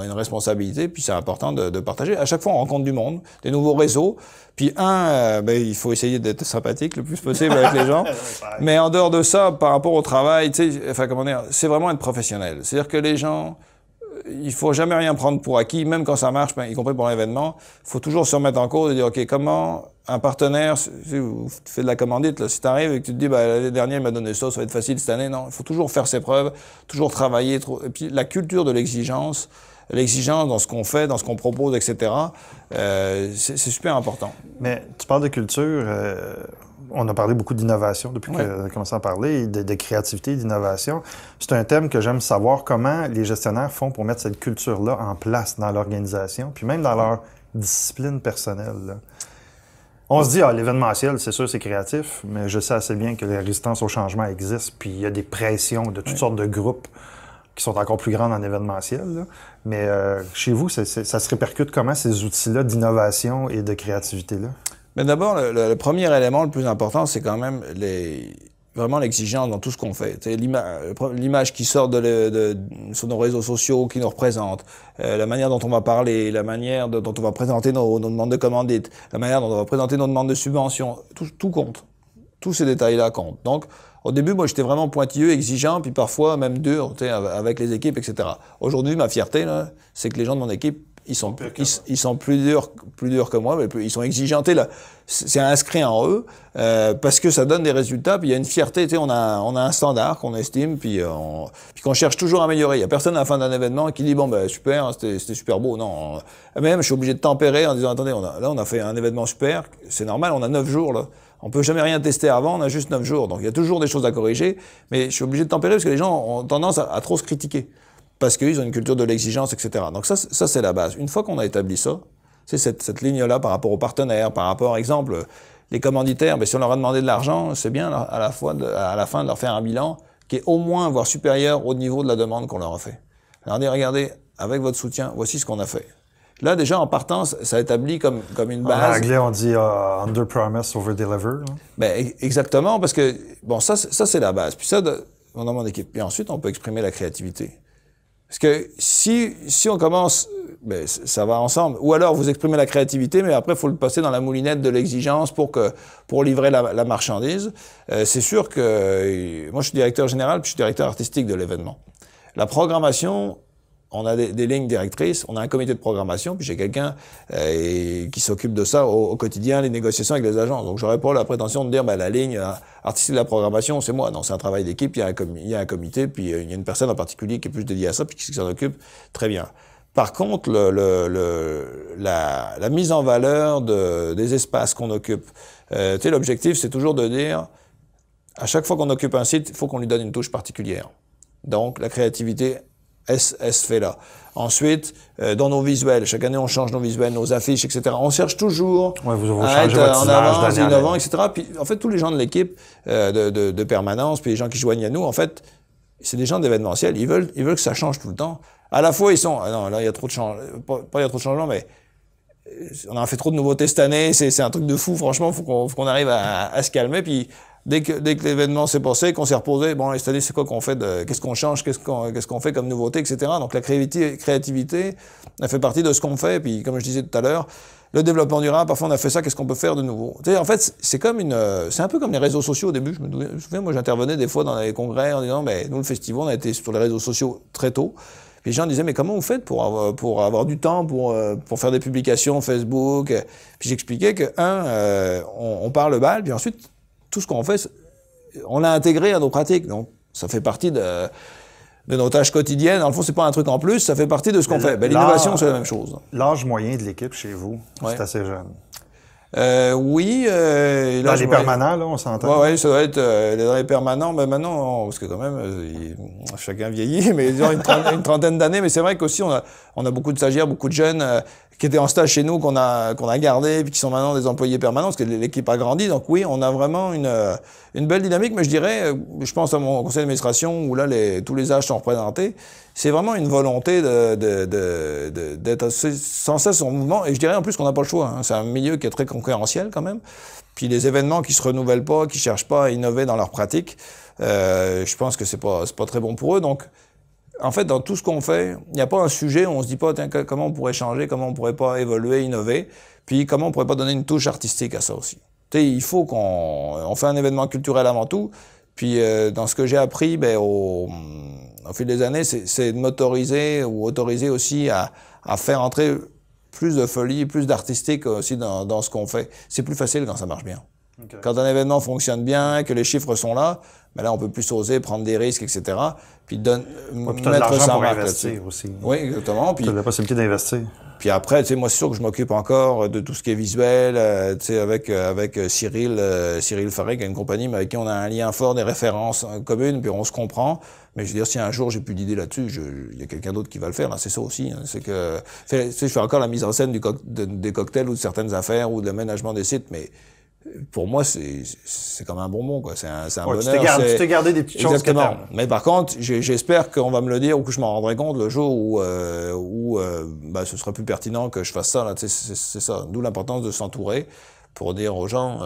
une responsabilité, puis c'est important de partager. À chaque fois, on rencontre du monde, des nouveaux réseaux. Puis il faut essayer d'être sympathique le plus possible avec les gens. Mais en dehors de ça, par rapport au travail, tu sais, enfin, comment dire, c'est vraiment être professionnel. C'est-à-dire que les gens, il faut jamais rien prendre pour acquis, même quand ça marche, y compris pour l'événement. Il faut toujours se remettre en cause et dire, OK, comment un partenaire, tu fais de la commandite, là, si t'arrives et que tu te dis, l'année dernière, il m'a donné ça va être facile cette année. Non, il faut toujours faire ses preuves, toujours travailler. Et puis, la culture de l'exigence dans ce qu'on fait, dans ce qu'on propose, etc., c'est super important. Mais tu parles de culture, on a parlé beaucoup d'innovation depuis qu'on a commencé à parler, de créativité, d'innovation. C'est un thème que j'aime savoir comment les gestionnaires font pour mettre cette culture-là en place dans l'organisation, puis même dans leur discipline personnelle, là. On se dit, l'événementiel, c'est sûr, c'est créatif, mais je sais assez bien que les résistances au changement existent, puis il y a des pressions de toutes sortes de groupes qui sont encore plus grandes en événementiel, là. Mais chez vous, ça se répercute comment, ces outils-là d'innovation et de créativité-là? Mais d'abord, le premier élément le plus important, c'est quand même vraiment l'exigence dans tout ce qu'on fait. L'image qui sort sur nos réseaux sociaux, qui nous représente, la manière dont on va parler, la manière dont on va présenter nos demandes de commandite, la manière dont on va présenter nos demandes de subvention, tout compte. Tous ces détails-là comptent. Donc, au début, moi, j'étais vraiment pointilleux, exigeant, puis parfois même dur, avec les équipes, etc. Aujourd'hui, ma fierté, là, c'est que les gens de mon équipe, ils sont plus durs que moi, mais ils sont exigeantés, là. C'est inscrit en eux, parce que ça donne des résultats, puis il y a une fierté, on a un standard qu'on estime, puis qu'on cherche toujours à améliorer. Il y a personne à la fin d'un événement qui dit, super, c'était super beau. Non, même, je suis obligé de tempérer en disant, attendez, on a fait un événement super, c'est normal, on a 9 jours, là. On peut jamais rien tester avant, on a juste 9 jours. Donc, il y a toujours des choses à corriger, mais je suis obligé de tempérer parce que les gens ont tendance à trop se critiquer. Parce qu'ils ont une culture de l'exigence, etc. Donc ça c'est la base. Une fois qu'on a établi ça, c'est cette ligne-là par rapport aux partenaires, par rapport, exemple, les commanditaires, si on leur a demandé de l'argent, c'est bien à la fin de leur faire un bilan qui est au moins, voire supérieur au niveau de la demande qu'on leur a fait. Alors on dit, regardez, avec votre soutien, voici ce qu'on a fait. Là, déjà, en partant, ça établit comme une base. En anglais, on dit under promise, over deliver. Exactement, parce que, ça c'est la base. Puis ça, on a mon équipe. Puis ensuite, on peut exprimer la créativité. Parce que si on commence, ça va ensemble. Ou alors, vous exprimez la créativité, mais après, il faut le passer dans la moulinette de l'exigence pour livrer la marchandise. C'est sûr que, moi, je suis directeur général, puis je suis directeur artistique de l'événement. La programmation, on a des lignes directrices, on a un comité de programmation, puis j'ai quelqu'un qui s'occupe de ça au quotidien, les négociations avec les agents. Donc, j'aurais pas la prétention de dire, la ligne artistique de la programmation, c'est moi. Non, c'est un travail d'équipe, il y a un comité, puis il y a une personne en particulier qui est plus dédiée à ça, puis qui s'en occupe très bien. Par contre, la mise en valeur des espaces qu'on occupe, l'objectif, c'est toujours de dire, à chaque fois qu'on occupe un site, il faut qu'on lui donne une touche particulière. Donc, la créativité, elle se fait là. Ensuite, dans nos visuels, chaque année on change nos visuels, nos affiches, etc. On cherche toujours à être en avance, innovant, etc. Puis en fait, tous les gens de l'équipe de permanence, puis les gens qui joignent à nous, en fait, c'est des gens d'événementiel. Ils veulent que ça change tout le temps. À la fois, ils sont, non, là il y a trop de changements, pas il y a trop de changements, mais on a fait trop de nouveautés cette année. C'est un truc de fou. Franchement, faut qu'on arrive à se calmer. Puis dès que l'événement s'est passé, qu'on s'est reposé, cette année, c'est quoi qu'on fait, qu'est-ce qu'on change, qu'est-ce qu'on fait comme nouveauté, etc. Donc la créativité, elle fait partie de ce qu'on fait. Puis comme je disais tout à l'heure, le développement durable, parfois on a fait ça, qu'est-ce qu'on peut faire de nouveau? Tu sais, en fait, c'est un peu comme les réseaux sociaux au début. Je me souviens, moi j'intervenais des fois dans les congrès en disant, nous le festival, on a été sur les réseaux sociaux très tôt. Puis les gens disaient, mais comment vous faites pour avoir du temps, pour faire des publications Facebook? Puis j'expliquais que, on part le bal, puis ensuite, tout ce qu'on fait, on l'a intégré à nos pratiques. Donc, ça fait partie de nos tâches quotidiennes. Dans le fond, c'est pas un truc en plus, ça fait partie de ce qu'on fait. L'innovation, c'est la même chose. L'âge moyen de l'équipe chez vous, c'est assez jeune. Oui. Dans les permanents, là, on s'entend. Ouais, ça doit être dans les permanents. Mais maintenant, parce que quand même, chacun vieillit, mais disons une trentaine d'années. Mais c'est vrai qu'aussi, on a beaucoup de stagiaires, beaucoup de jeunes qui étaient en stage chez nous, qu'on a gardés, puis qui sont maintenant des employés permanents, parce que l'équipe a grandi. Donc oui, on a vraiment une belle dynamique. Mais je dirais, je pense à mon conseil d'administration, où là, tous les âges sont représentés. C'est vraiment une volonté d'être sans cesse en mouvement. Et je dirais en plus qu'on n'a pas le choix. Hein. C'est un milieu qui est très concurrentiel quand même. Puis les événements qui se renouvellent pas, qui cherchent pas à innover dans leurs pratiques, je pense que c'est pas très bon pour eux. Donc, en fait, dans tout ce qu'on fait, il n'y a pas un sujet où on se dit pas, tiens, comment on pourrait changer, comment on pourrait pas évoluer, innover, puis comment on pourrait pas donner une touche artistique à ça aussi. Tu sais, il faut qu'on fait un événement culturel avant tout. Puis dans ce que j'ai appris, au fil des années, c'est de m'autoriser ou autoriser aussi à faire entrer plus de folie, plus d'artistique aussi dans ce qu'on fait. C'est plus facile quand ça marche bien. Okay. Quand un événement fonctionne bien, que les chiffres sont là, là, on peut plus oser prendre des risques, etc. Puis mettre ça en marque là-dessus. Aussi. Oui, exactement. Puis tu as la possibilité d'investir. Puis après, tu sais, moi, c'est sûr que je m'occupe encore de tout ce qui est visuel, tu sais, avec Cyril Faré, qui a une compagnie, mais avec qui on a un lien fort, des références communes, puis on se comprend. Mais je veux dire, si un jour j'ai plus d'idées là-dessus, il y a quelqu'un d'autre qui va le faire. Là, c'est ça aussi. Hein, c'est que, tu sais, je fais encore la mise en scène des cocktails ou de certaines affaires ou de l'aménagement des sites, mais pour moi, c'est comme un bonbon, quoi. C'est un bonheur. Tu t'es gardé des petites choses. Exactement. Mais par contre, j'espère qu'on va me le dire ou que je m'en rendrai compte le jour où ce sera plus pertinent que je fasse ça, là. C'est ça. D'où l'importance de s'entourer pour dire aux gens,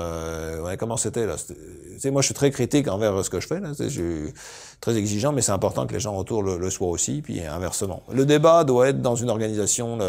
comment c'était, là. Tu sais, moi, je suis très critique envers ce que je fais, là. Je suis très exigeant, mais c'est important que les gens autour le soient aussi, puis inversement. Le débat doit être dans une organisation,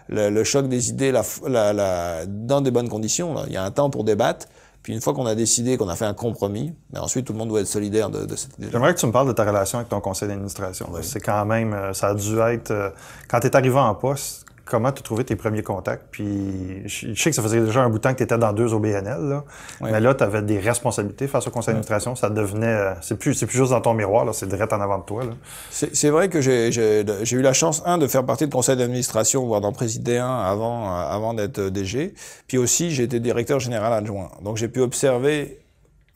le choc des idées, dans des bonnes conditions, là. Il y a un temps pour débattre. Puis une fois qu'on a décidé, qu'on a fait un compromis, mais ensuite tout le monde doit être solidaire de cette idée. J'aimerais que tu me parles de ta relation avec ton conseil d'administration. Oui. C'est quand même, ça a dû être, quand tu es arrivé en poste, comment tu as trouvé tes premiers contacts? Puis je sais que ça faisait déjà un bout de temps que tu étais dans 2 OBNL, là, oui. Mais là, tu avais des responsabilités face au conseil d'administration. Ça devenait, c'est plus juste dans ton miroir, là, c'est direct en avant de toi. C'est vrai que j'ai eu la chance, de faire partie de conseil d'administration, voire d'en présider un avant d'être DG. Puis aussi, j'ai été directeur général adjoint. Donc j'ai pu observer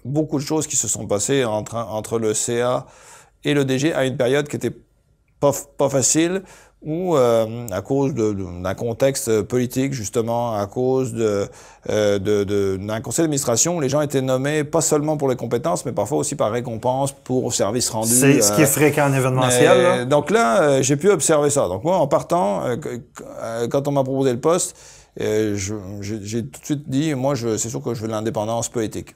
beaucoup de choses qui se sont passées entre le CA et le DG à une période qui était pas facile, ou à cause d'un contexte politique, justement, à cause d'un conseil d'administration où les gens étaient nommés pas seulement pour les compétences, mais parfois aussi par récompense pour service rendu. C'est ce qui est fréquent en événementiel, là. Donc là, j'ai pu observer ça. Donc moi, en partant, quand on m'a proposé le poste, j'ai tout de suite dit, moi, c'est sûr que je veux de l'indépendance politique,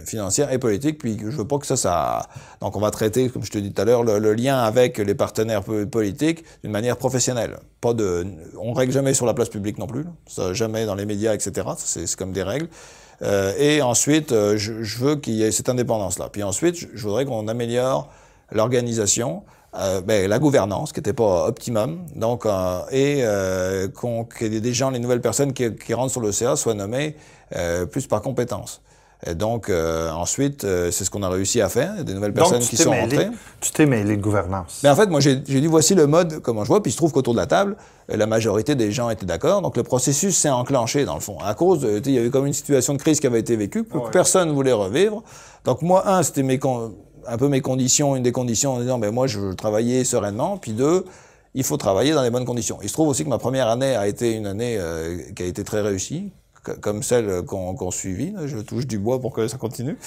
financière et politique, puis je veux pas que ça... Donc on va traiter, comme je te dis tout à l'heure, le lien avec les partenaires politiques d'une manière professionnelle. On règle jamais sur la place publique non plus, ça, jamais dans les médias, etc. C'est comme des règles. Et ensuite, je veux qu'il y ait cette indépendance-là. Puis ensuite, je voudrais qu'on améliore l'organisation, la gouvernance, qui n'était pas optimum, donc que des gens, les nouvelles personnes qui rentrent sur le CA soient nommées plus par compétence. Et donc, ensuite, c'est ce qu'on a réussi à faire, des nouvelles personnes qui sont rentrées. Tu t'es mêlé de gouvernance. Mais en fait, moi, j'ai dit, voici le mode, comment je vois, puis il se trouve qu'autour de la table, la majorité des gens étaient d'accord, donc le processus s'est enclenché, dans le fond, à cause il y avait comme une situation de crise qui avait été vécue, que personne ne voulait revivre. Donc moi, c'était un peu mes conditions, une des conditions en disant, moi, je veux travailler sereinement, puis 2, il faut travailler dans les bonnes conditions. Il se trouve aussi que ma première année a été une année qui a été très réussie, comme celle qu'on suivit. Là. Je touche du bois pour que ça continue.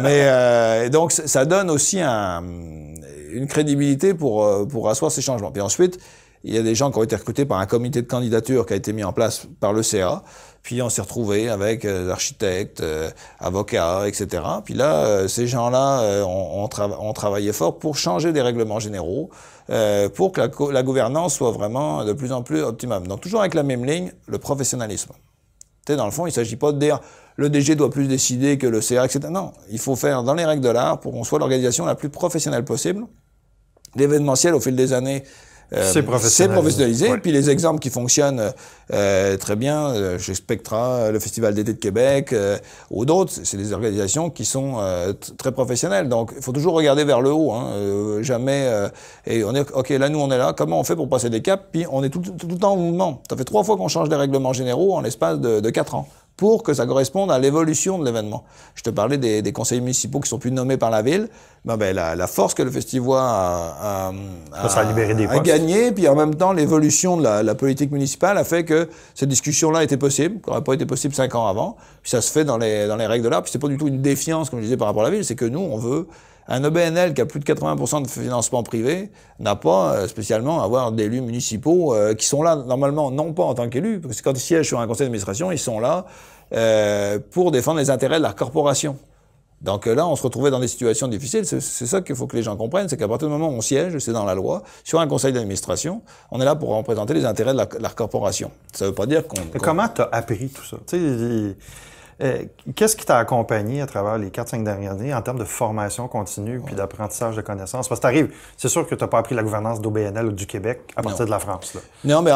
Mais donc, ça donne aussi une crédibilité pour asseoir ces changements. Puis ensuite, il y a des gens qui ont été recrutés par un comité de candidature qui a été mis en place par le CA. Puis on s'est retrouvés avec architectes, avocats, etc. Puis là, ces gens-là ont travaillé fort pour changer des règlements généraux, pour que la gouvernance soit vraiment de plus en plus optimum. Donc toujours avec la même ligne, le professionnalisme. Tu sais, dans le fond, il ne s'agit pas de dire le DG doit plus décider que le CA, etc. Non, il faut faire dans les règles de l'art pour qu'on soit l'organisation la plus professionnelle possible. L'événementiel, au fil des années, c'est professionnalisé. Ouais. Puis les exemples qui fonctionnent très bien, chez Spectra, le Festival d'été de Québec ou d'autres, c'est des organisations qui sont très professionnelles. Donc, il faut toujours regarder vers le haut. Jamais... et on est OK, là, nous, on est là. Comment on fait pour passer des caps? Puis on est tout le temps en mouvement. Ça fait 3 fois qu'on change des règlements généraux en l'espace de 4 ans. pour que ça corresponde à l'évolution de l'événement. Je te parlais des conseillers municipaux qui sont plus nommés par la ville. La force que le Festivois a gagné, puis en même temps, l'évolution de la politique municipale a fait que cette discussion-là était possible, qui n'aurait pas été possible 5 ans avant. Puis ça se fait dans les règles de l'art. Puis c'est pas du tout une défiance, comme je disais, par rapport à la ville, c'est que nous, on veut... Un EBNL qui a plus de 80% de financement privé n'a pas spécialement à avoir d'élus municipaux qui sont là, normalement, non pas en tant qu'élus, parce que quand ils siègent sur un conseil d'administration, ils sont là pour défendre les intérêts de la corporation. Donc là, on se retrouvait dans des situations difficiles. C'est ça qu'il faut que les gens comprennent, c'est qu'à partir du moment où on siège, c'est dans la loi, sur un conseil d'administration, on est là pour représenter les intérêts de la corporation. Ça ne veut pas dire qu'on... Comment tu as appris tout ça? Qu'est-ce qui t'a accompagné à travers les 4-5 dernières années en termes de formation continue puis d'apprentissage de connaissances? Parce que t'arrives, c'est sûr que tu n'as pas appris la gouvernance d'OBNL ou du Québec à partir de la France. Là. Non, mais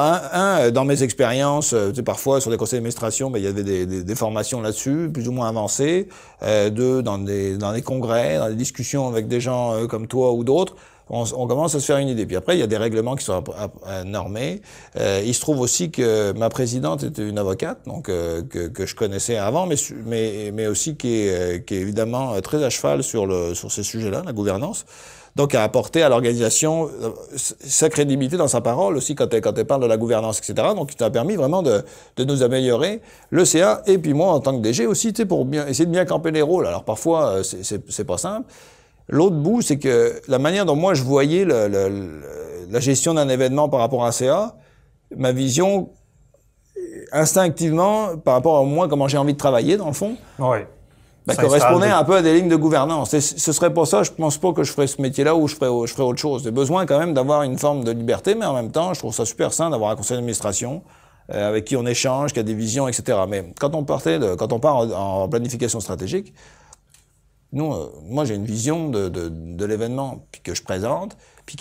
dans mes expériences, parfois sur des conseils d'administration, il y avait des formations là-dessus, plus ou moins avancées. Dans des congrès, dans des discussions avec des gens comme toi ou d'autres. On commence à se faire une idée. Puis après, il y a des règlements qui sont normés. Il se trouve aussi que ma présidente était une avocate, donc que je connaissais avant, mais aussi qui est évidemment très à cheval sur ces sujets-là, la gouvernance. Donc, a apporté à l'organisation sa crédibilité dans sa parole aussi quand elle parle de la gouvernance, etc. Donc, ça a permis vraiment de nous améliorer, le CA, et puis moi, en tant que DG aussi, pour essayer de bien camper les rôles. Alors, parfois, c'est pas simple. L'autre bout, c'est que la manière dont moi je voyais la gestion d'un événement par rapport à un CA, ma vision, instinctivement, par rapport à moi, comment j'ai envie de travailler, dans le fond, correspondait un peu à des lignes de gouvernance. Et ce serait pas ça, je pense pas que je ferais ce métier-là ou je ferais autre chose. J'ai besoin quand même d'avoir une forme de liberté, mais en même temps, je trouve ça super sain d'avoir un conseil d'administration avec qui on échange, qui a des visions, etc. Mais quand on part en planification stratégique, moi, j'ai une vision de l'événement puis que je présente, puis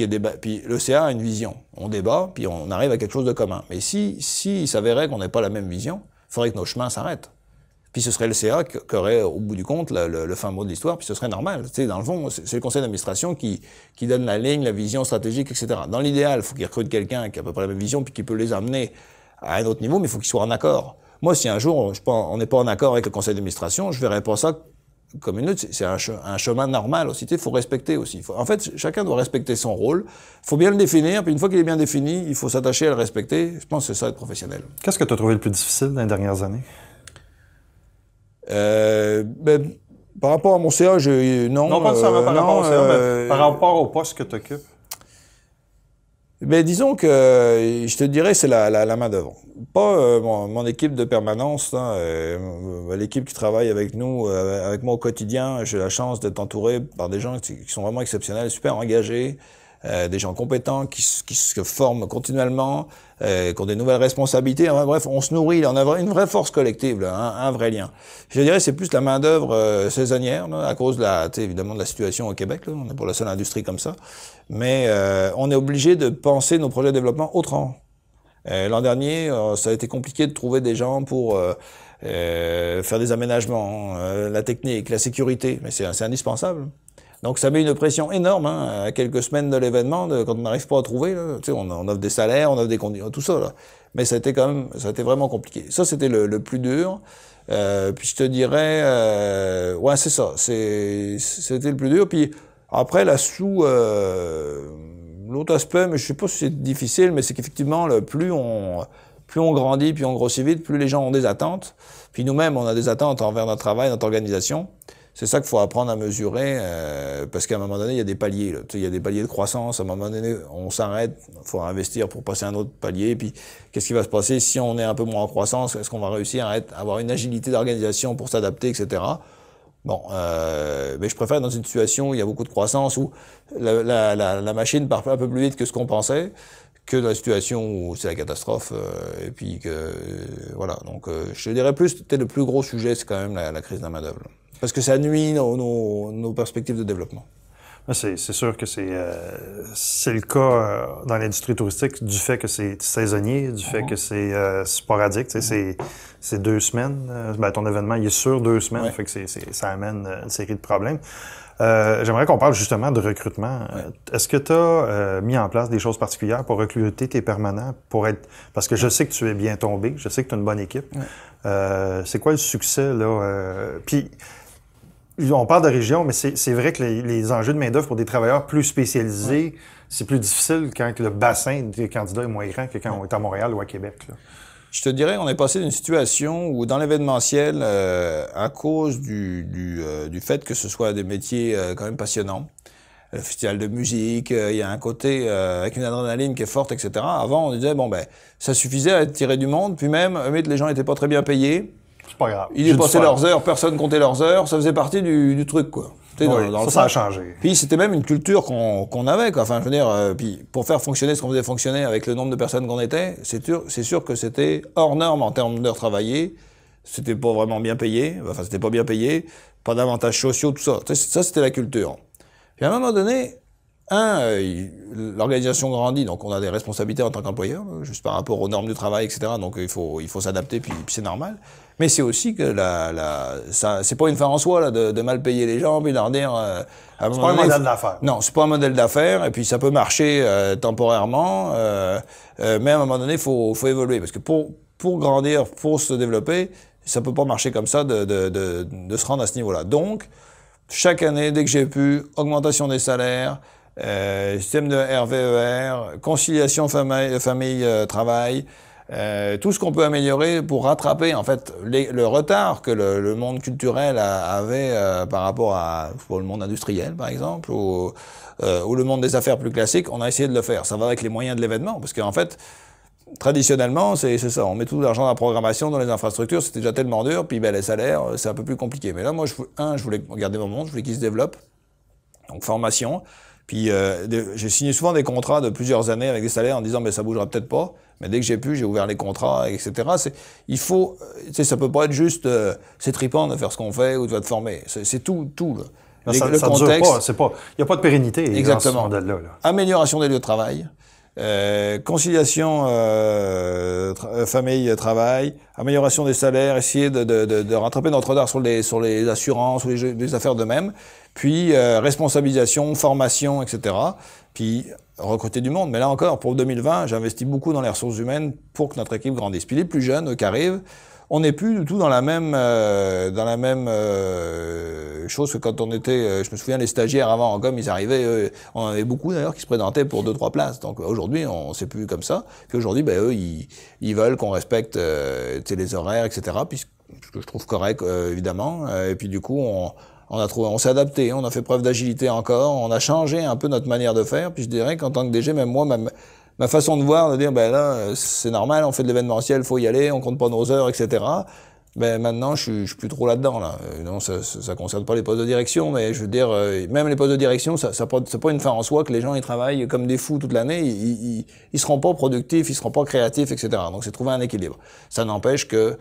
le CA a une vision. On débat, puis on arrive à quelque chose de commun. Mais si il s'avérait qu'on n'ait pas la même vision, il faudrait que nos chemins s'arrêtent. Puis ce serait le CA qui aurait, au bout du compte, le fin mot de l'histoire, puis ce serait normal. Tu sais, dans le fond, c'est le conseil d'administration qui donne la ligne, la vision stratégique, etc. Dans l'idéal, il faut qu'il recrute quelqu'un qui a à peu près la même vision, puis qui peut les amener à un autre niveau, mais il faut qu'il soit en accord. Moi, si un jour, on n'est pas en accord avec le conseil d'administration, je verrais pas ça comme une autre, c'est un chemin normal aussi. Il faut respecter aussi. En fait, chacun doit respecter son rôle. Il faut bien le définir, puis une fois qu'il est bien défini, il faut s'attacher à le respecter. Je pense que c'est ça, être professionnel. Qu'est-ce que tu as trouvé le plus difficile dans les dernières années? Par rapport à mon CA, non. Non, pas nécessairement par rapport au CA, mais par rapport au poste que tu occupes. Disons que je te dirais c'est la main d'œuvre. Pas mon équipe de permanence, l'équipe qui travaille avec nous, avec moi au quotidien. J'ai la chance d'être entouré par des gens qui sont vraiment exceptionnels, super engagés, des gens compétents qui se forment continuellement, qui ont des nouvelles responsabilités. Enfin, bref, on se nourrit, on a une vraie force collective, là, un vrai lien. Je dirais c'est plus la main d'œuvre saisonnière, là, à cause évidemment de la situation au Québec. Là, on est pour la seule industrie comme ça. Mais on est obligé de penser nos projets de développement autrement. L'an dernier, ça a été compliqué de trouver des gens pour faire des aménagements, la technique, la sécurité, mais c'est indispensable. Donc ça met une pression énorme à quelques semaines de l'événement, quand on n'arrive pas à trouver. Là, on offre des salaires, on offre des conditions, tout ça. Là. Mais ça a été vraiment compliqué. Ça, c'était le plus dur. Puis je te dirais, c'est ça. C'était le plus dur. Puis après, l'autre aspect, mais je sais pas si c'est difficile, mais c'est qu'effectivement, plus on grandit, puis on grossit vite, plus les gens ont des attentes. Puis nous-mêmes, on a des attentes envers notre travail, notre organisation. C'est ça qu'il faut apprendre à mesurer, parce qu'à un moment donné, il y a des paliers. Il y a des paliers de croissance. À un moment donné, on s'arrête, il faut investir pour passer à un autre palier. Puis, qu'est-ce qui va se passer si on est un peu moins en croissance? Est-ce qu'on va réussir à avoir une agilité d'organisation pour s'adapter, etc. Bon, mais je préfère dans une situation où il y a beaucoup de croissance, où la machine part un peu plus vite que ce qu'on pensait, que dans la situation où c'est la catastrophe, et puis que voilà. Donc, je dirais plus, peut-être le plus gros sujet, c'est quand même la crise de la main-d'œuvre. Parce que ça nuit nos perspectives de développement. C'est sûr que c'est le cas dans l'industrie touristique du fait que c'est saisonnier, du fait que c'est sporadique. C'est 2 semaines. Ton événement, il est sur 2 semaines. Fait que ça amène une série de problèmes. J'aimerais qu'on parle justement de recrutement. Est-ce que tu as mis en place des choses particulières pour recruter tes permanents, parce que je sais que tu es bien tombé, je sais que tu as une bonne équipe. C'est quoi le succès, là? Puis, on parle de région, mais c'est vrai que les enjeux de main-d'œuvre pour des travailleurs plus spécialisés, c'est plus difficile quand le bassin des candidats est moins grand que quand on est à Montréal ou à Québec, là. Je te dirais, on est passé d'une situation où, dans l'événementiel, à cause du fait que ce soit des métiers quand même passionnants, le festival de musique, il y a un côté avec une adrénaline qui est forte, etc. Avant, on disait, bon, ben, ça suffisait à tirer du monde, puis même, les gens n'étaient pas très bien payés. C'est pas grave. Ils passaient leurs heures, personne comptait leurs heures, ça faisait partie du truc, quoi. Ça a changé. Puis c'était même une culture qu'on avait, quoi. Enfin, je veux dire, puis pour faire fonctionner ce qu'on faisait fonctionner avec le nombre de personnes qu'on était, c'est sûr que c'était hors norme en termes d'heures travaillées. C'était pas vraiment bien payé. Enfin, c'était pas bien payé. Pas d'avantages sociaux, tout ça. Ça, c'était la culture. Puis à un moment donné, l'organisation grandit, donc on a des responsabilités en tant qu'employeur, juste par rapport aux normes du travail, etc. Donc il faut s'adapter, puis c'est normal. Mais c'est aussi que ça, c'est pas une fin en soi là, de mal payer les gens, puis leur dire. C'est pas un modèle d'affaires. Non, c'est pas un modèle d'affaires, et puis ça peut marcher temporairement, mais à un moment donné, faut évoluer, parce que pour grandir, pour se développer, ça peut pas marcher comme ça de se rendre à ce niveau-là. Donc, chaque année, dès que j'ai pu, augmentation des salaires, système de RVER, conciliation famille-travail, tout ce qu'on peut améliorer pour rattraper en fait le retard que le monde culturel avait par rapport au monde industriel par exemple ou le monde des affaires plus classique, on a essayé de le faire. Ça va avec les moyens de l'événement parce qu'en fait traditionnellement c'est ça, on met tout l'argent dans la programmation, dans les infrastructures, c'était déjà tellement dur, puis ben, les salaires c'est un peu plus compliqué. Mais là moi je voulais garder mon monde, je voulais qu'il se développe, donc formation. Puis j'ai signé souvent des contrats de plusieurs années avec des salaires en disant mais ça bougera peut-être pas. Mais dès que j'ai pu, j'ai ouvert les contrats, etc. Il faut, tu sais, ça peut pas être juste c'est trippant de faire ce qu'on fait ou de te former. C'est tout là. Le contexte, il n'y a pas de pérennité exactement. Dans ce modèle-là. Amélioration des lieux de travail, conciliation famille-travail, amélioration des salaires, essayer de rattraper notre retard sur les assurances ou les affaires de même, puis responsabilisation, formation, etc. Puis recruter du monde. Mais là encore, pour 2020, j'investis beaucoup dans les ressources humaines pour que notre équipe grandisse. Puis les plus jeunes qui arrivent, on n'est plus du tout dans la même chose que quand on était. Je me souviens, les stagiaires avant en com, ils arrivaient. On en avait beaucoup d'ailleurs qui se présentaient pour 2-3 places. Donc aujourd'hui, on sait plus comme ça. Puis aujourd'hui, ben eux, ils veulent qu'on respecte les horaires, etc. Puis ce que je trouve correct, évidemment. Et puis du coup, on s'est adapté, on a fait preuve d'agilité encore, on a changé un peu notre manière de faire. Puis je dirais qu'en tant que DG, même moi, ma façon de voir, de dire, ben là, c'est normal, on fait de l'événementiel, faut y aller, on compte pas nos heures, etc. Ben maintenant, je suis plus trop là-dedans, là. Non, ça concerne pas les postes de direction, mais je veux dire, même les postes de direction, c'est pas une fin en soi que les gens, ils travaillent comme des fous toute l'année, ils seront pas productifs, ils seront pas créatifs, etc. Donc c'est trouver un équilibre. Ça n'empêche que,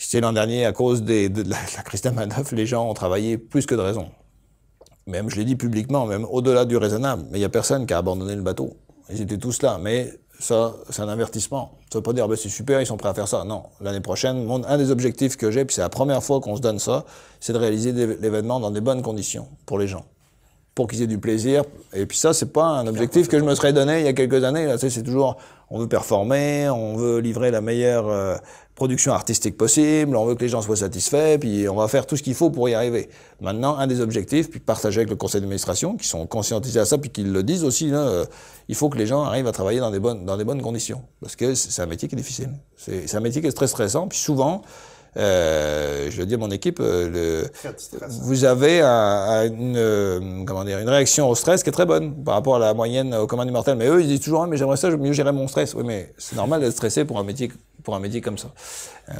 c'était l'an dernier, à cause de la crise de la main-d'œuvre, les gens ont travaillé plus que de raison. Même, je l'ai dit publiquement, même au-delà du raisonnable, mais il y a personne qui a abandonné le bateau. Ils étaient tous là, mais ça, c'est un avertissement. Ça veut pas dire, ben, c'est super, ils sont prêts à faire ça. Non. L'année prochaine, un des objectifs que j'ai, puis c'est la première fois qu'on se donne ça, c'est de réaliser l'événement dans des bonnes conditions pour les gens. Pour qu'ils aient du plaisir. Et puis ça, c'est pas un objectif que je me serais donné il y a quelques années. Là, tu sais, c'est toujours, on veut performer, on veut livrer la meilleure production artistique possible, on veut que les gens soient satisfaits, puis on va faire tout ce qu'il faut pour y arriver. Maintenant, un des objectifs, puis partager avec le conseil d'administration, qui sont conscientisés à ça, puis qui le disent aussi, là, il faut que les gens arrivent à travailler dans des bonnes conditions. Parce que c'est un métier qui est difficile. C'est un métier qui est très stressant, puis souvent, je le dis à mon équipe, vous avez une réaction au stress qui est très bonne par rapport à la moyenne au commun des mortels. Mais eux, ils disent toujours, mais j'aimerais ça, mieux gérer mon stress. Oui, mais c'est normal d'être stressé pour un métier comme ça.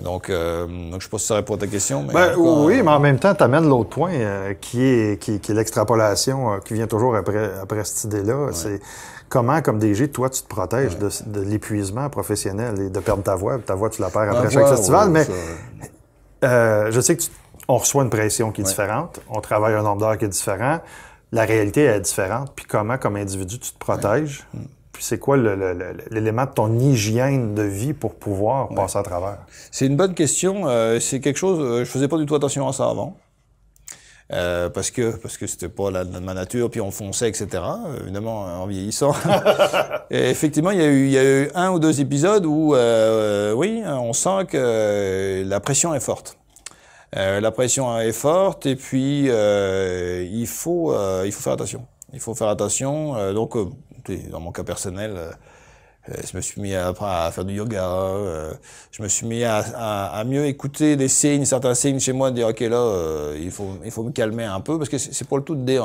Donc je sais pas si ça répond à ta question. Mais oui, mais en même temps, tu amènes l'autre point qui est l'extrapolation qui vient toujours après cette idée-là. Ouais. C'est comment, comme DG, toi, tu te protèges de l'épuisement professionnel et de perdre ta voix. Ta voix, tu la perds après chaque festival. Mais je sais qu'on reçoit une pression qui est différente. On travaille un nombre d'heures qui est différent. La réalité est différente. Puis comment, comme individu, tu te protèges? Puis c'est quoi l'élément de ton hygiène de vie pour pouvoir passer à travers? C'est une bonne question. C'est quelque chose... je faisais pas du tout attention à ça avant. parce que c'était pas ma nature, puis on fonçait, etc. Évidemment, en vieillissant. Et effectivement, il y a eu 1 ou 2 épisodes où, oui, on sent que la pression est forte. La pression est forte, et puis il faut faire attention. Il faut faire attention. Donc, dans mon cas personnel, je me suis mis à faire du yoga. Je me suis mis à mieux écouter des signes, certains signes chez moi, de dire ok là, il faut me calmer un peu, parce que c'est pas le tout de dire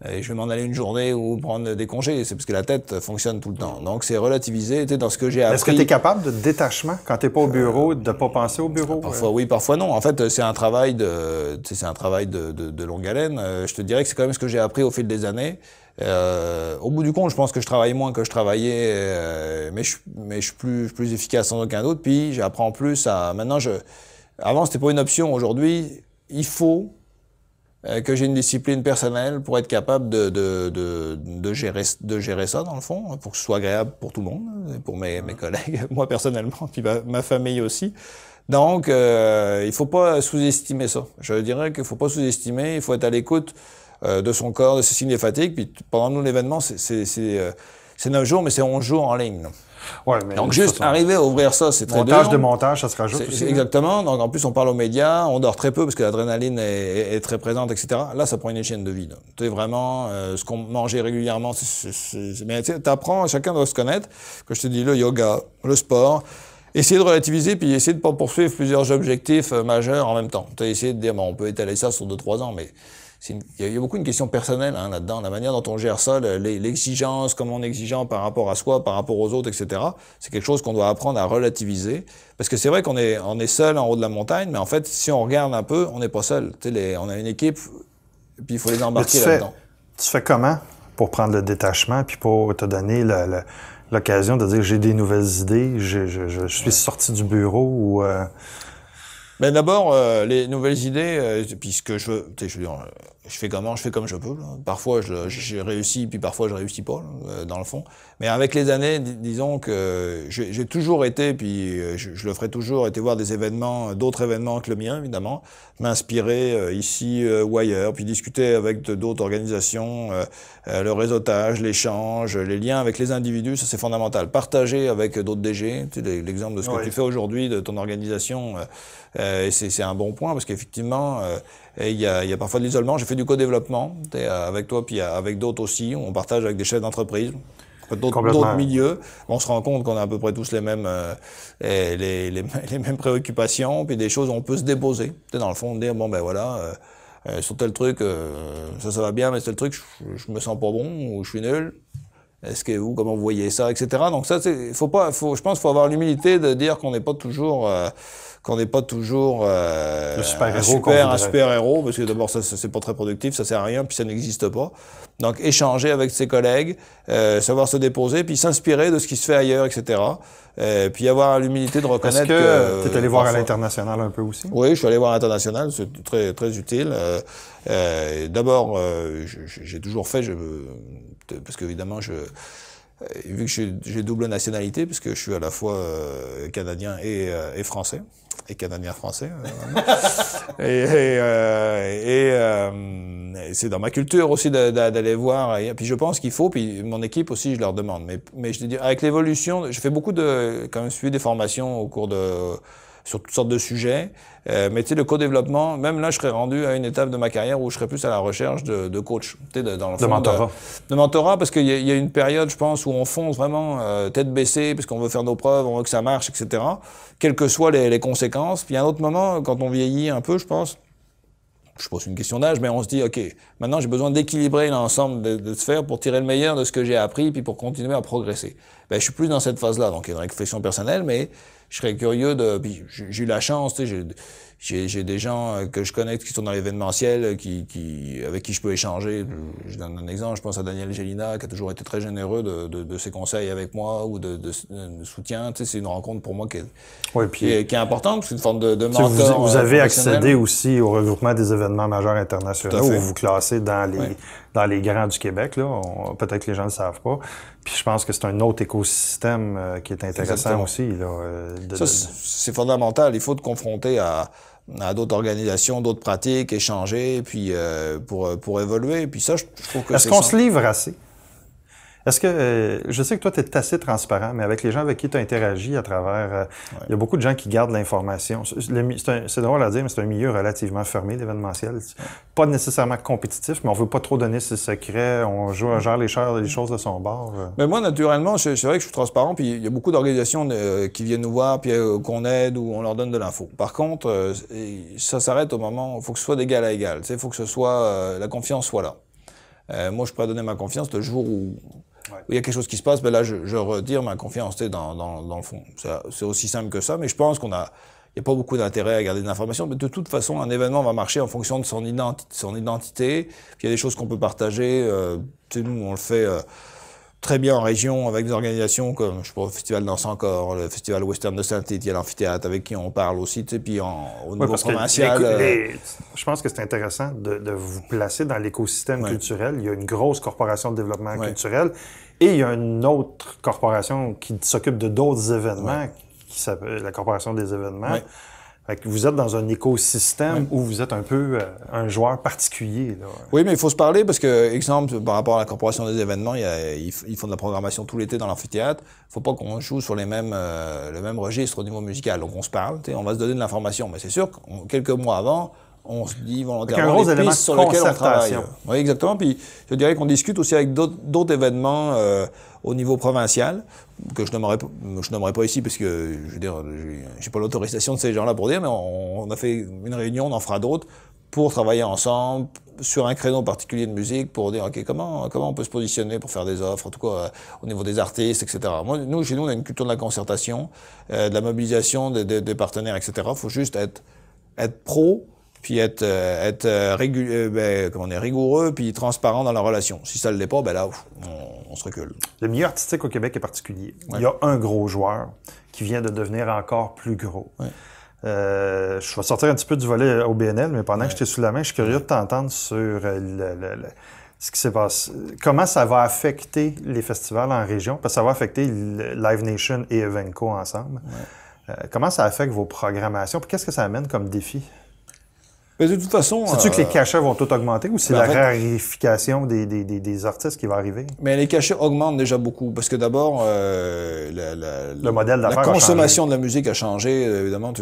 je vais m'en aller une journée ou prendre des congés. C'est parce que la tête fonctionne tout le temps. Donc c'est relativisé. Tu sais, dans ce que j'ai appris. Est-ce que tu es capable de détachement quand t'es pas au bureau, de pas penser au bureau? Parfois oui, parfois non. En fait, c'est un travail de longue haleine. Je te dirais que c'est quand même ce que j'ai appris au fil des années. Au bout du compte, je pense que je travaille moins que je travaillais, mais je suis plus efficace sans aucun doute. Puis j'apprends plus à. Maintenant, avant c'était pas une option. Aujourd'hui, il faut que j'ai une discipline personnelle pour être capable de gérer ça dans le fond, pour que ce soit agréable pour tout le monde, pour mes collègues, moi personnellement, puis ma famille aussi. Donc, il faut pas sous-estimer ça. Je dirais qu'il faut pas sous-estimer. Il faut être à l'écoute de son corps, de ses signes de fatigue. Puis pendant nous, l'événement, c'est 9 jours, mais c'est 11 jours en ligne. Ouais, mais donc, juste arriver à ouvrir ça, c'est très dur. Montage de montage, ça se rajoute aussi. Exactement. Donc, en plus, on parle aux médias, on dort très peu parce que l'adrénaline est très présente, etc. Là, ça prend une hygiène de vie. Tu sais, vraiment, ce qu'on mangeait régulièrement, mais tu apprends, chacun doit se connaître. Comme je te dis, le yoga, le sport. Essayer de relativiser, puis essayer de pas poursuivre plusieurs objectifs majeurs en même temps. Tu as essayé de dire, bon, on peut étaler ça sur 2-3 ans, mais il y a beaucoup une question personnelle là-dedans, la manière dont on gère ça, l'exigence, comment on est exigeant par rapport à soi, par rapport aux autres, etc. C'est quelque chose qu'on doit apprendre à relativiser. Parce que c'est vrai qu'on est seul en haut de la montagne, mais en fait, si on regarde un peu, on n'est pas seul. On a une équipe, puis il faut les embarquer là-dedans. Tu fais comment pour prendre le détachement, puis pour te donner l'occasion de dire j'ai des nouvelles idées, je suis sorti du bureau ou... Ben d'abord, les nouvelles idées, puis ce que je veux, tu sais, je fais comme je peux. Là. Parfois, j'ai réussi, puis parfois, je réussis pas, là, dans le fond. Mais avec les années, disons que j'ai toujours été, puis je le ferai toujours, été voir des événements, d'autres événements que le mien, évidemment, m'inspirer ici ou ailleurs, puis discuter avec d'autres organisations, le réseautage, l'échange, les liens avec les individus, ça c'est fondamental. Partager avec d'autres DG, tu sais, l'exemple de ce que tu fais aujourd'hui, de ton organisation, c'est un bon point, parce qu'effectivement, il y a parfois de l'isolement. J'ai fait du co-développement avec toi, puis avec d'autres aussi. On partage avec des chefs d'entreprise, d'autres milieux. On se rend compte qu'on a à peu près tous les mêmes mêmes préoccupations, puis des choses où on peut se déposer. Dans le fond, dire, bon, ben voilà, sur tel truc, ça va bien, mais tel truc, je me sens pas bon, ou je suis nul. Est-ce que comment vous voyez ça, etc. Donc ça, je pense qu'il faut avoir l'humilité de dire qu'on n'est pas toujours... le super héros, parce que d'abord ça c'est pas très productif, ça sert à rien, puis ça n'existe pas. Donc échanger avec ses collègues, savoir se déposer, puis s'inspirer de ce qui se fait ailleurs, etc. Puis avoir l'humilité de reconnaître que... tu es allé voir à l'international un peu aussi? Oui, je suis allé voir à l'international, c'est très très utile. D'abord, j'ai toujours fait, parce qu'évidemment vu que j'ai double nationalité, parce que je suis à la fois canadien et français, et canadien-français. C'est dans ma culture aussi d'aller voir. Et puis je pense qu'il faut, puis mon équipe aussi, je leur demande. Mais je te dis, avec l'évolution, j'ai fait beaucoup quand même suivi des formations au cours sur toutes sortes de sujets. Mais tu sais, le co-développement, même là, je serais rendu à une étape de ma carrière où je serais plus à la recherche de coach. Tu sais, dans le fond, de mentorat. De mentorat, parce qu'il y a une période, je pense, où on fonce vraiment tête baissée, parce qu'on veut faire nos preuves, on veut que ça marche, etc. Quelles que soient les conséquences. Puis il y a un autre moment, quand on vieillit un peu, je pense, je sais pas si c'est une question d'âge, mais on se dit, OK, maintenant j'ai besoin d'équilibrer l'ensemble de sphères pour tirer le meilleur de ce que j'ai appris, puis pour continuer à progresser. Ben, je suis plus dans cette phase-là, donc il y a une réflexion personnelle, mais je serais curieux puis j'ai eu la chance, tu sais, j'ai des gens que je connais qui sont dans l'événementiel, avec qui je peux échanger. Je donne un exemple, je pense à Daniel Gélina, qui a toujours été très généreux de ses conseils avec moi, ou de soutien. Tu sais, c'est une rencontre pour moi qui est importante, c'est une forme de mentor. Vous avez accédé aussi au regroupement des événements majeurs internationaux, où vous classez dans les grands du Québec, là. Peut-être que les gens ne le savent pas. Puis je pense que c'est un autre écosystème qui est intéressant aussi, là. C'est fondamental. Il faut te confronter à à d'autres organisations, d'autres pratiques, échanger, puis pour évoluer. Et puis ça, je trouve que Est-ce qu'on se livre assez? Est-ce que, je sais que toi, tu es assez transparent, mais avec les gens avec qui tu as interagi à travers, il y a beaucoup de gens qui gardent l'information. C'est drôle à dire, mais c'est un milieu relativement fermé, l'événementiel. Pas nécessairement compétitif, mais on veut pas trop donner ses secrets, on gère les choses de son bord. Mais moi, naturellement, c'est vrai que je suis transparent, puis il y a beaucoup d'organisations qui viennent nous voir, puis qu'on aide ou on leur donne de l'info. Par contre, ça s'arrête au moment où il faut que ce soit d'égal à égal. Il faut que ce soit, la confiance soit là. Moi, je peux donner ma confiance le jour où il y a quelque chose qui se passe, ben là, je retire ma confiance dans le fond. C'est aussi simple que ça, mais je pense il n'y a pas beaucoup d'intérêt à garder de l'information. Mais de toute façon, un événement va marcher en fonction de son identité. Puis il y a des choses qu'on peut partager. Nous, on le fait très bien en région avec des organisations comme, je sais pas, le Festival Danse Encore, le Festival Western de Saint-Tite, il y a l'amphithéâtre avec qui on parle aussi, puis au niveau provincial. Je pense que c'est intéressant de vous placer dans l'écosystème culturel. Il y a une grosse corporation de développement culturel et il y a une autre corporation qui s'occupe de d'autres événements, qui s'appelle la Corporation des événements. Fait que vous êtes dans un écosystème où vous êtes un peu un joueur particulier. Là. Oui, mais il faut se parler parce que, exemple, par rapport à la Corporation des événements, ils font de la programmation tout l'été dans l'amphithéâtre. Il faut pas qu'on joue sur le même registre au niveau musical. Donc on se parle, on va se donner de l'information. Mais c'est sûr que quelques mois avant, on se dit volontairement les pistes sur lesquelles on travaille. Oui, exactement. Puis je dirais qu'on discute aussi avec d'autres événements au niveau provincial, que je nommerai pas ici parce que, je veux dire, j'ai pas l'autorisation de ces gens-là pour dire, mais on a fait une réunion, on en fera d'autres pour travailler ensemble sur un créneau particulier de musique pour dire, OK, comment on peut se positionner pour faire des offres, en tout cas au niveau des artistes, etc. Chez nous, on a une culture de la concertation, de la mobilisation des partenaires, etc. Il faut juste être pro, puis être rigoureux, puis transparent dans la relation. Si ça ne l'est pas, ben là, on se recule. Le milieu artistique au Québec est particulier. Il y a un gros joueur qui vient de devenir encore plus gros. Je vais sortir un petit peu du volet au BNL, mais pendant que j'étais sous la main, je suis curieux de t'entendre sur ce qui s'est passé. Comment ça va affecter les festivals en région? Parce que ça va affecter Live Nation et Evenco ensemble. Comment ça affecte vos programmations? Puis qu'est-ce que ça amène comme défi? Mais de toute façon... Sais-tu que les cachets vont tout augmenter ou c'est la rarification des artistes qui va arriver? Mais les cachets augmentent déjà beaucoup parce que d'abord, le modèle d'affaires la consommation de la musique a changé. Évidemment,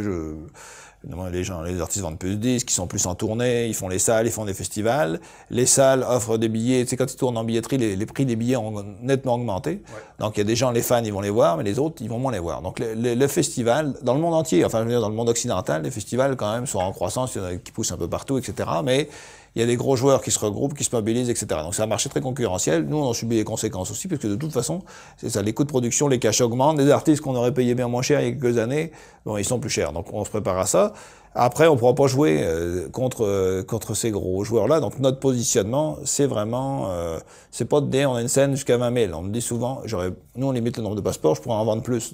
les artistes vendent plus de disques, ils sont plus en tournée, ils font les salles, ils font des festivals. Les salles offrent des billets. Tu sais, quand ils tournent en billetterie, les prix des billets ont nettement augmenté. Donc, il y a des gens, les fans, ils vont les voir, mais les autres, ils vont moins les voir. Donc, le festival, dans le monde entier, enfin, je veux dire, dans le monde occidental, les festivals, quand même, sont en croissance, il y en a qui poussent un peu partout, etc. Mais il y a des gros joueurs qui se regroupent, qui se mobilisent, etc. Donc, c'est un marché très concurrentiel. Nous, on en subit les conséquences aussi, parce que de toute façon, c'est ça, les coûts de production, les cachets augmentent. Les artistes qu'on aurait payés bien moins cher il y a quelques années, bon, ils sont plus chers. Donc, on se prépare à ça. Après, on pourra pas jouer contre ces gros joueurs-là. Donc, notre positionnement, c'est vraiment... c'est pas de dire, on a une scène jusqu'à 20 000. On me dit souvent, nous, on limite le nombre de passeports, je pourrais en vendre plus.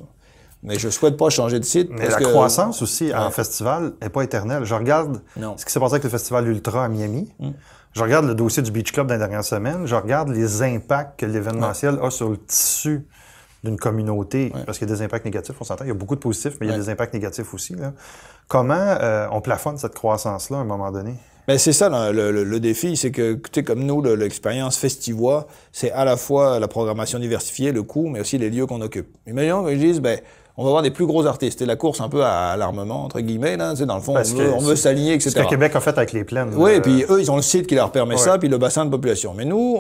Mais je souhaite pas changer de site. Mais la croissance aussi en festival n'est pas éternelle. Je regarde ce qui s'est passé avec le festival Ultra à Miami. Je regarde le dossier du Beach Club dans les dernières semaines. Je regarde les impacts que l'événementiel a sur le tissu d'une communauté. Parce qu'il y a des impacts négatifs, on s'entend. Il y a beaucoup de positifs, mais il y a des impacts négatifs aussi. Là. Comment on plafonne cette croissance-là à un moment donné? Ben c'est ça le défi, c'est que, tu sais, comme nous, l'expérience Festivois, c'est à la fois la programmation diversifiée, le coût, mais aussi les lieux qu'on occupe. Imaginons qu'ils disent, ben, on va avoir des plus gros artistes. Et la course un peu à l'armement, entre guillemets, là, tu sais, dans le fond, on veut s'aligner, etc. C'est ce que Québec a fait avec les plaines. Oui, et puis eux, ils ont le site qui leur permet ça, puis le bassin de population. Mais nous,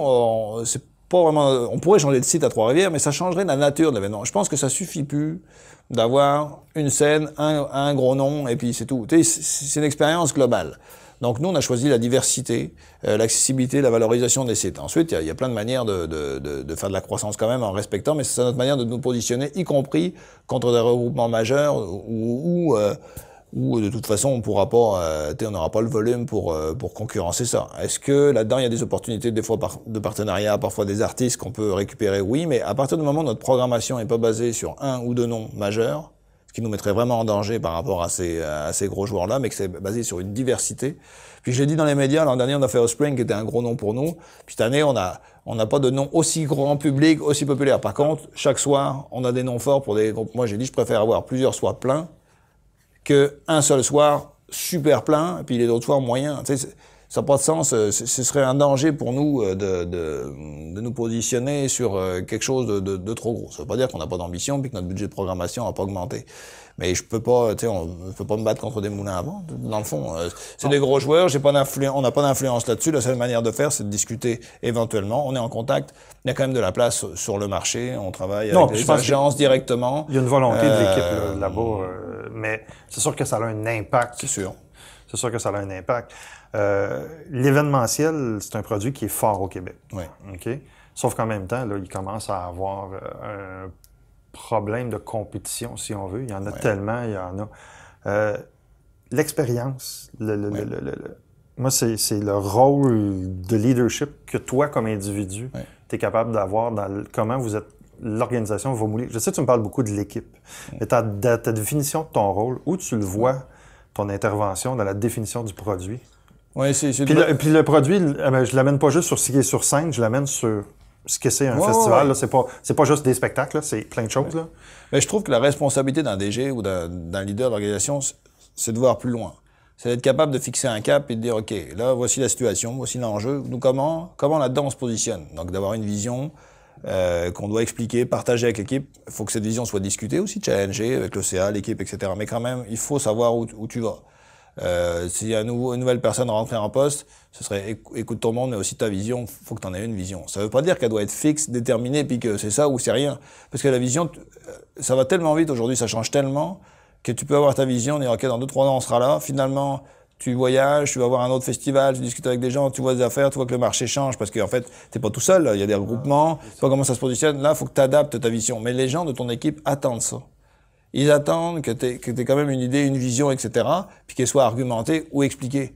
c'est pas vraiment... On pourrait changer de site à Trois-Rivières, mais ça changerait la nature de l'événement. Je pense que ça suffit plus d'avoir une scène, un gros nom, et puis c'est tout. Tu sais, c'est une expérience globale. Donc, nous, on a choisi la diversité, l'accessibilité, la valorisation des sites. Ensuite, il y a plein de manières de faire de la croissance quand même en respectant, mais c'est notre manière de nous positionner, y compris contre des regroupements majeurs où de toute façon, on pourra pas, on n'aura pas le volume pour concurrencer ça. Est-ce que là-dedans, il y a des opportunités, des fois de partenariat, parfois des artistes qu'on peut récupérer? Oui, mais à partir du moment où notre programmation n'est pas basée sur un ou deux noms majeurs, ce qui nous mettrait vraiment en danger par rapport à ces gros joueurs-là, mais que c'est basé sur une diversité. Puis je l'ai dit dans les médias, l'an dernier, on a fait Offspring, qui était un gros nom pour nous. Puis cette année, on n'a pas de nom aussi grand public, aussi populaire. Par contre, chaque soir, on a des noms forts pour des groupes. Moi, j'ai dit, je préfère avoir plusieurs soirs pleins qu'un seul soir super plein, et puis les autres soirs moyens. Tu sais, ça n'a pas de sens. Ce serait un danger pour nous de nous positionner sur quelque chose de trop gros. Ça ne veut pas dire qu'on n'a pas d'ambition puis que notre budget de programmation n'a pas augmenté. Mais je peux pas, tu sais, on peut pas me battre contre des moulins à vent. Dans le fond, c'est des gros joueurs. On n'a pas d'influence là-dessus. La seule manière de faire, c'est de discuter éventuellement. On est en contact. Il y a quand même de la place sur le marché. On travaille avec les agences directement. Il y a une volonté de l'équipe là-bas, mais c'est sûr que ça a un impact. C'est sûr. C'est sûr que ça a un impact. L'événementiel, c'est un produit qui est fort au Québec. Oui. OK? Sauf qu'en même temps, là, il commence à avoir un problème de compétition, si on veut. Il y en a tellement, il y en a. L'expérience, moi, c'est le rôle de leadership que toi, comme individu, tu es capable d'avoir dans comment vous êtes, l'organisation va mouler. Je sais que tu me parles beaucoup de l'équipe, mais ta définition de ton rôle, où tu le vois, ton intervention dans la définition du produit. Oui, puis le produit, je l'amène pas juste sur ce qui est sur scène, je l'amène sur ce que c'est un festival. Là, c'est pas juste des spectacles, là, c'est plein de choses. Là. Mais je trouve que la responsabilité d'un DG ou d'un leader d'organisation, c'est de voir plus loin. C'est d'être capable de fixer un cap et de dire, OK, là, voici la situation, voici l'enjeu. Nous, comment là-dedans on se positionne? Donc, d'avoir une vision qu'on doit expliquer, partager avec l'équipe. Il faut que cette vision soit discutée aussi, challengée avec le CA, l'équipe, etc. Mais quand même, il faut savoir où tu vas. S'il y a une nouvelle personne rentrée en poste, ce serait écoute ton monde, mais aussi ta vision. Il faut que tu en aies une vision. Ça ne veut pas dire qu'elle doit être fixe, déterminée, puis que c'est ça ou c'est rien. Parce que la vision, ça va tellement vite aujourd'hui, ça change tellement, que tu peux avoir ta vision, dire OK, dans 2-3 ans, on sera là. Finalement, tu voyages, tu vas voir un autre festival, tu discutes avec des gens, tu vois des affaires, tu vois que le marché change, parce qu'en fait, t'es pas tout seul, là. Il y a des regroupements, tu vois comment ça se positionne. Là, il faut que tu adaptes ta vision. Mais les gens de ton équipe attendent ça. Ils attendent que t'aies quand même une idée, une vision, etc., puis qu'elle soit argumentée ou expliquée.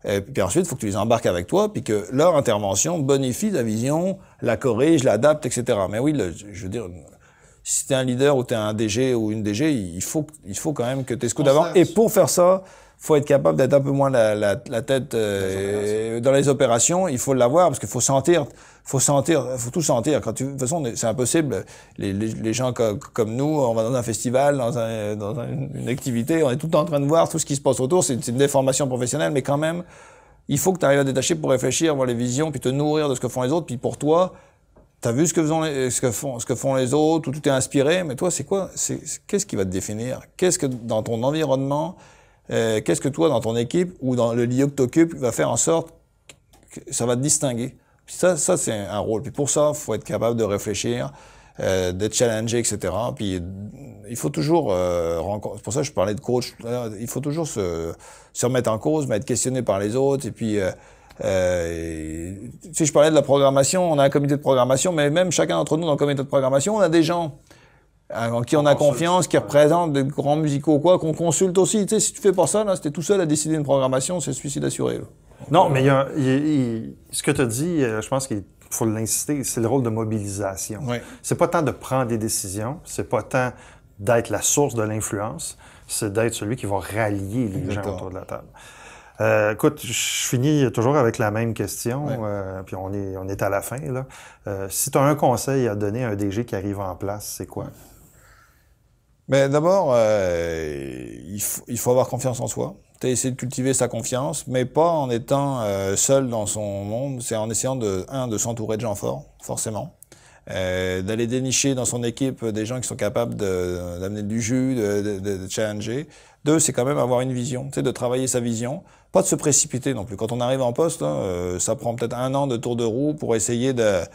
Et puis ensuite, il faut que tu les embarques avec toi, puis que leur intervention bonifie ta vision, la corrige, l'adapte, etc. Mais oui, je veux dire, si t'es un leader ou t'es un DG ou une DG, il faut quand même que t'aies ce coup d'avant. Et pour faire ça, faut être capable d'être un peu moins la tête dans les opérations. Il faut l'avoir parce qu'il faut tout sentir. De toute façon, c'est impossible. Les gens comme nous, on va dans un festival, dans une activité, on est tout le temps en train de voir tout ce qui se passe autour. C'est une déformation professionnelle, mais quand même, il faut que tu arrives à détacher pour réfléchir, voir les visions, puis te nourrir de ce que font les autres. Puis pour toi, t'as vu ce que font les autres, ou tout est inspiré, mais toi, c'est quoi? Qu'est-ce qui va te définir? Qu'est-ce que dans ton environnement, qu'est-ce que toi, dans ton équipe ou dans le lieu que tu occupes, va faire en sorte que ça va te distinguer? Puis ça c'est un rôle. Puis pour ça, il faut être capable de réfléchir, d'être challengé, etc. Puis il faut toujours c'est pour ça que je parlais de coach. Il faut toujours se remettre en cause, mais être questionné par les autres. Et puis si je parlais de la programmation, on a un comité de programmation, mais même chacun d'entre nous dans le comité de programmation, on a des gens en qui on a confiance, qui représentent des grands musicaux quoi, qu'on consulte aussi. Tu sais, si tu fais pas ça, là, si t'es tout seul à décider une programmation, c'est suicide assuré. Là. Non, mais ce que tu as dit, je pense qu'il faut l'insister, c'est le rôle de mobilisation. Oui. C'est pas tant de prendre des décisions, c'est pas tant d'être la source de l'influence, c'est d'être celui qui va rallier les gens autour de la table. Écoute, je finis toujours avec la même question, puis on est à la fin. Là. Si tu as un conseil à donner à un DG qui arrive en place, c'est quoi? Mais d'abord, il faut avoir confiance en soi. Essayer de cultiver sa confiance, mais pas en étant seul dans son monde. C'est en essayant de s'entourer de gens forts, forcément. D'aller dénicher dans son équipe des gens qui sont capables d'amener du jus, de challenger. 2, c'est quand même avoir une vision, de travailler sa vision. Pas de se précipiter non plus. Quand on arrive en poste, là, ça prend peut-être 1 an de tour de roue pour essayer d'être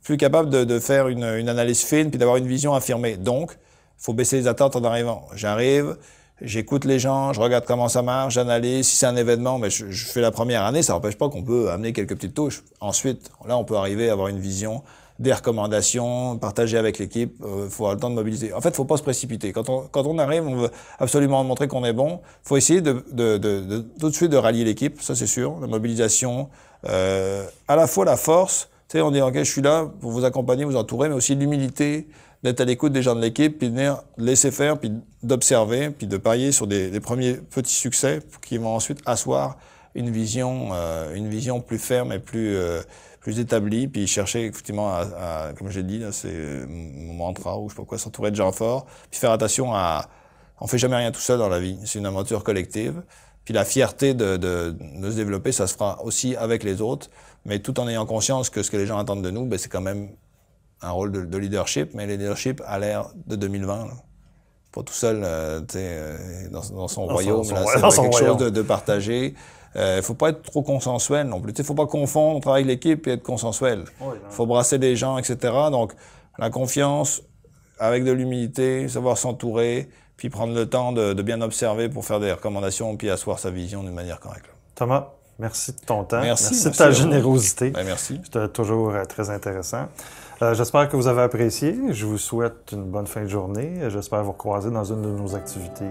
plus capable de faire une analyse fine puis d'avoir une vision affirmée. Donc, il faut baisser les attentes en arrivant. J'arrive, j'écoute les gens, je regarde comment ça marche, j'analyse. Si c'est un événement, mais je fais la première année, ça n'empêche pas qu'on peut amener quelques petites touches. Ensuite, là, on peut arriver à avoir une vision, des recommandations, partager avec l'équipe. Faut avoir le temps de mobiliser. En fait, faut pas se précipiter. Quand on arrive, on veut absolument montrer qu'on est bon. Faut essayer tout de suite de rallier l'équipe, ça c'est sûr. La mobilisation, à la fois la force. Tu sais, on dit ok, je suis là pour vous accompagner, vous entourer, mais aussi l'humilité d'être à l'écoute des gens de l'équipe, puis de venir laisser faire, puis d'observer, puis de parier sur des premiers petits succès qui vont ensuite asseoir une vision plus ferme et plus établie, puis chercher effectivement comme j'ai dit, là, c'est mon mantra ou je sais pas quoi, s'entourer de gens forts, puis faire attention à On fait jamais rien tout seul dans la vie. C'est une aventure collective. Puis la fierté de se développer, ça se fera aussi avec les autres, mais tout en ayant conscience que ce que les gens attendent de nous, ben, c'est quand même un rôle de leadership, mais le leadership à l'ère de 2020. Là. Pas tout seul dans son royaume. C'est quelque chose de partagé. Faut pas être trop consensuel non plus. Faut pas confondre travailler avec l'équipe et être consensuel. Faut brasser les gens, etc. Donc, la confiance, avec de l'humilité, savoir s'entourer, puis prendre le temps de bien observer pour faire des recommandations, puis asseoir sa vision d'une manière correcte. Thomas, merci de ton temps. Merci de ta générosité. Ben, merci. C'était toujours très intéressant. J'espère que vous avez apprécié. Je vous souhaite une bonne fin de journée. J'espère vous croiser dans une de nos activités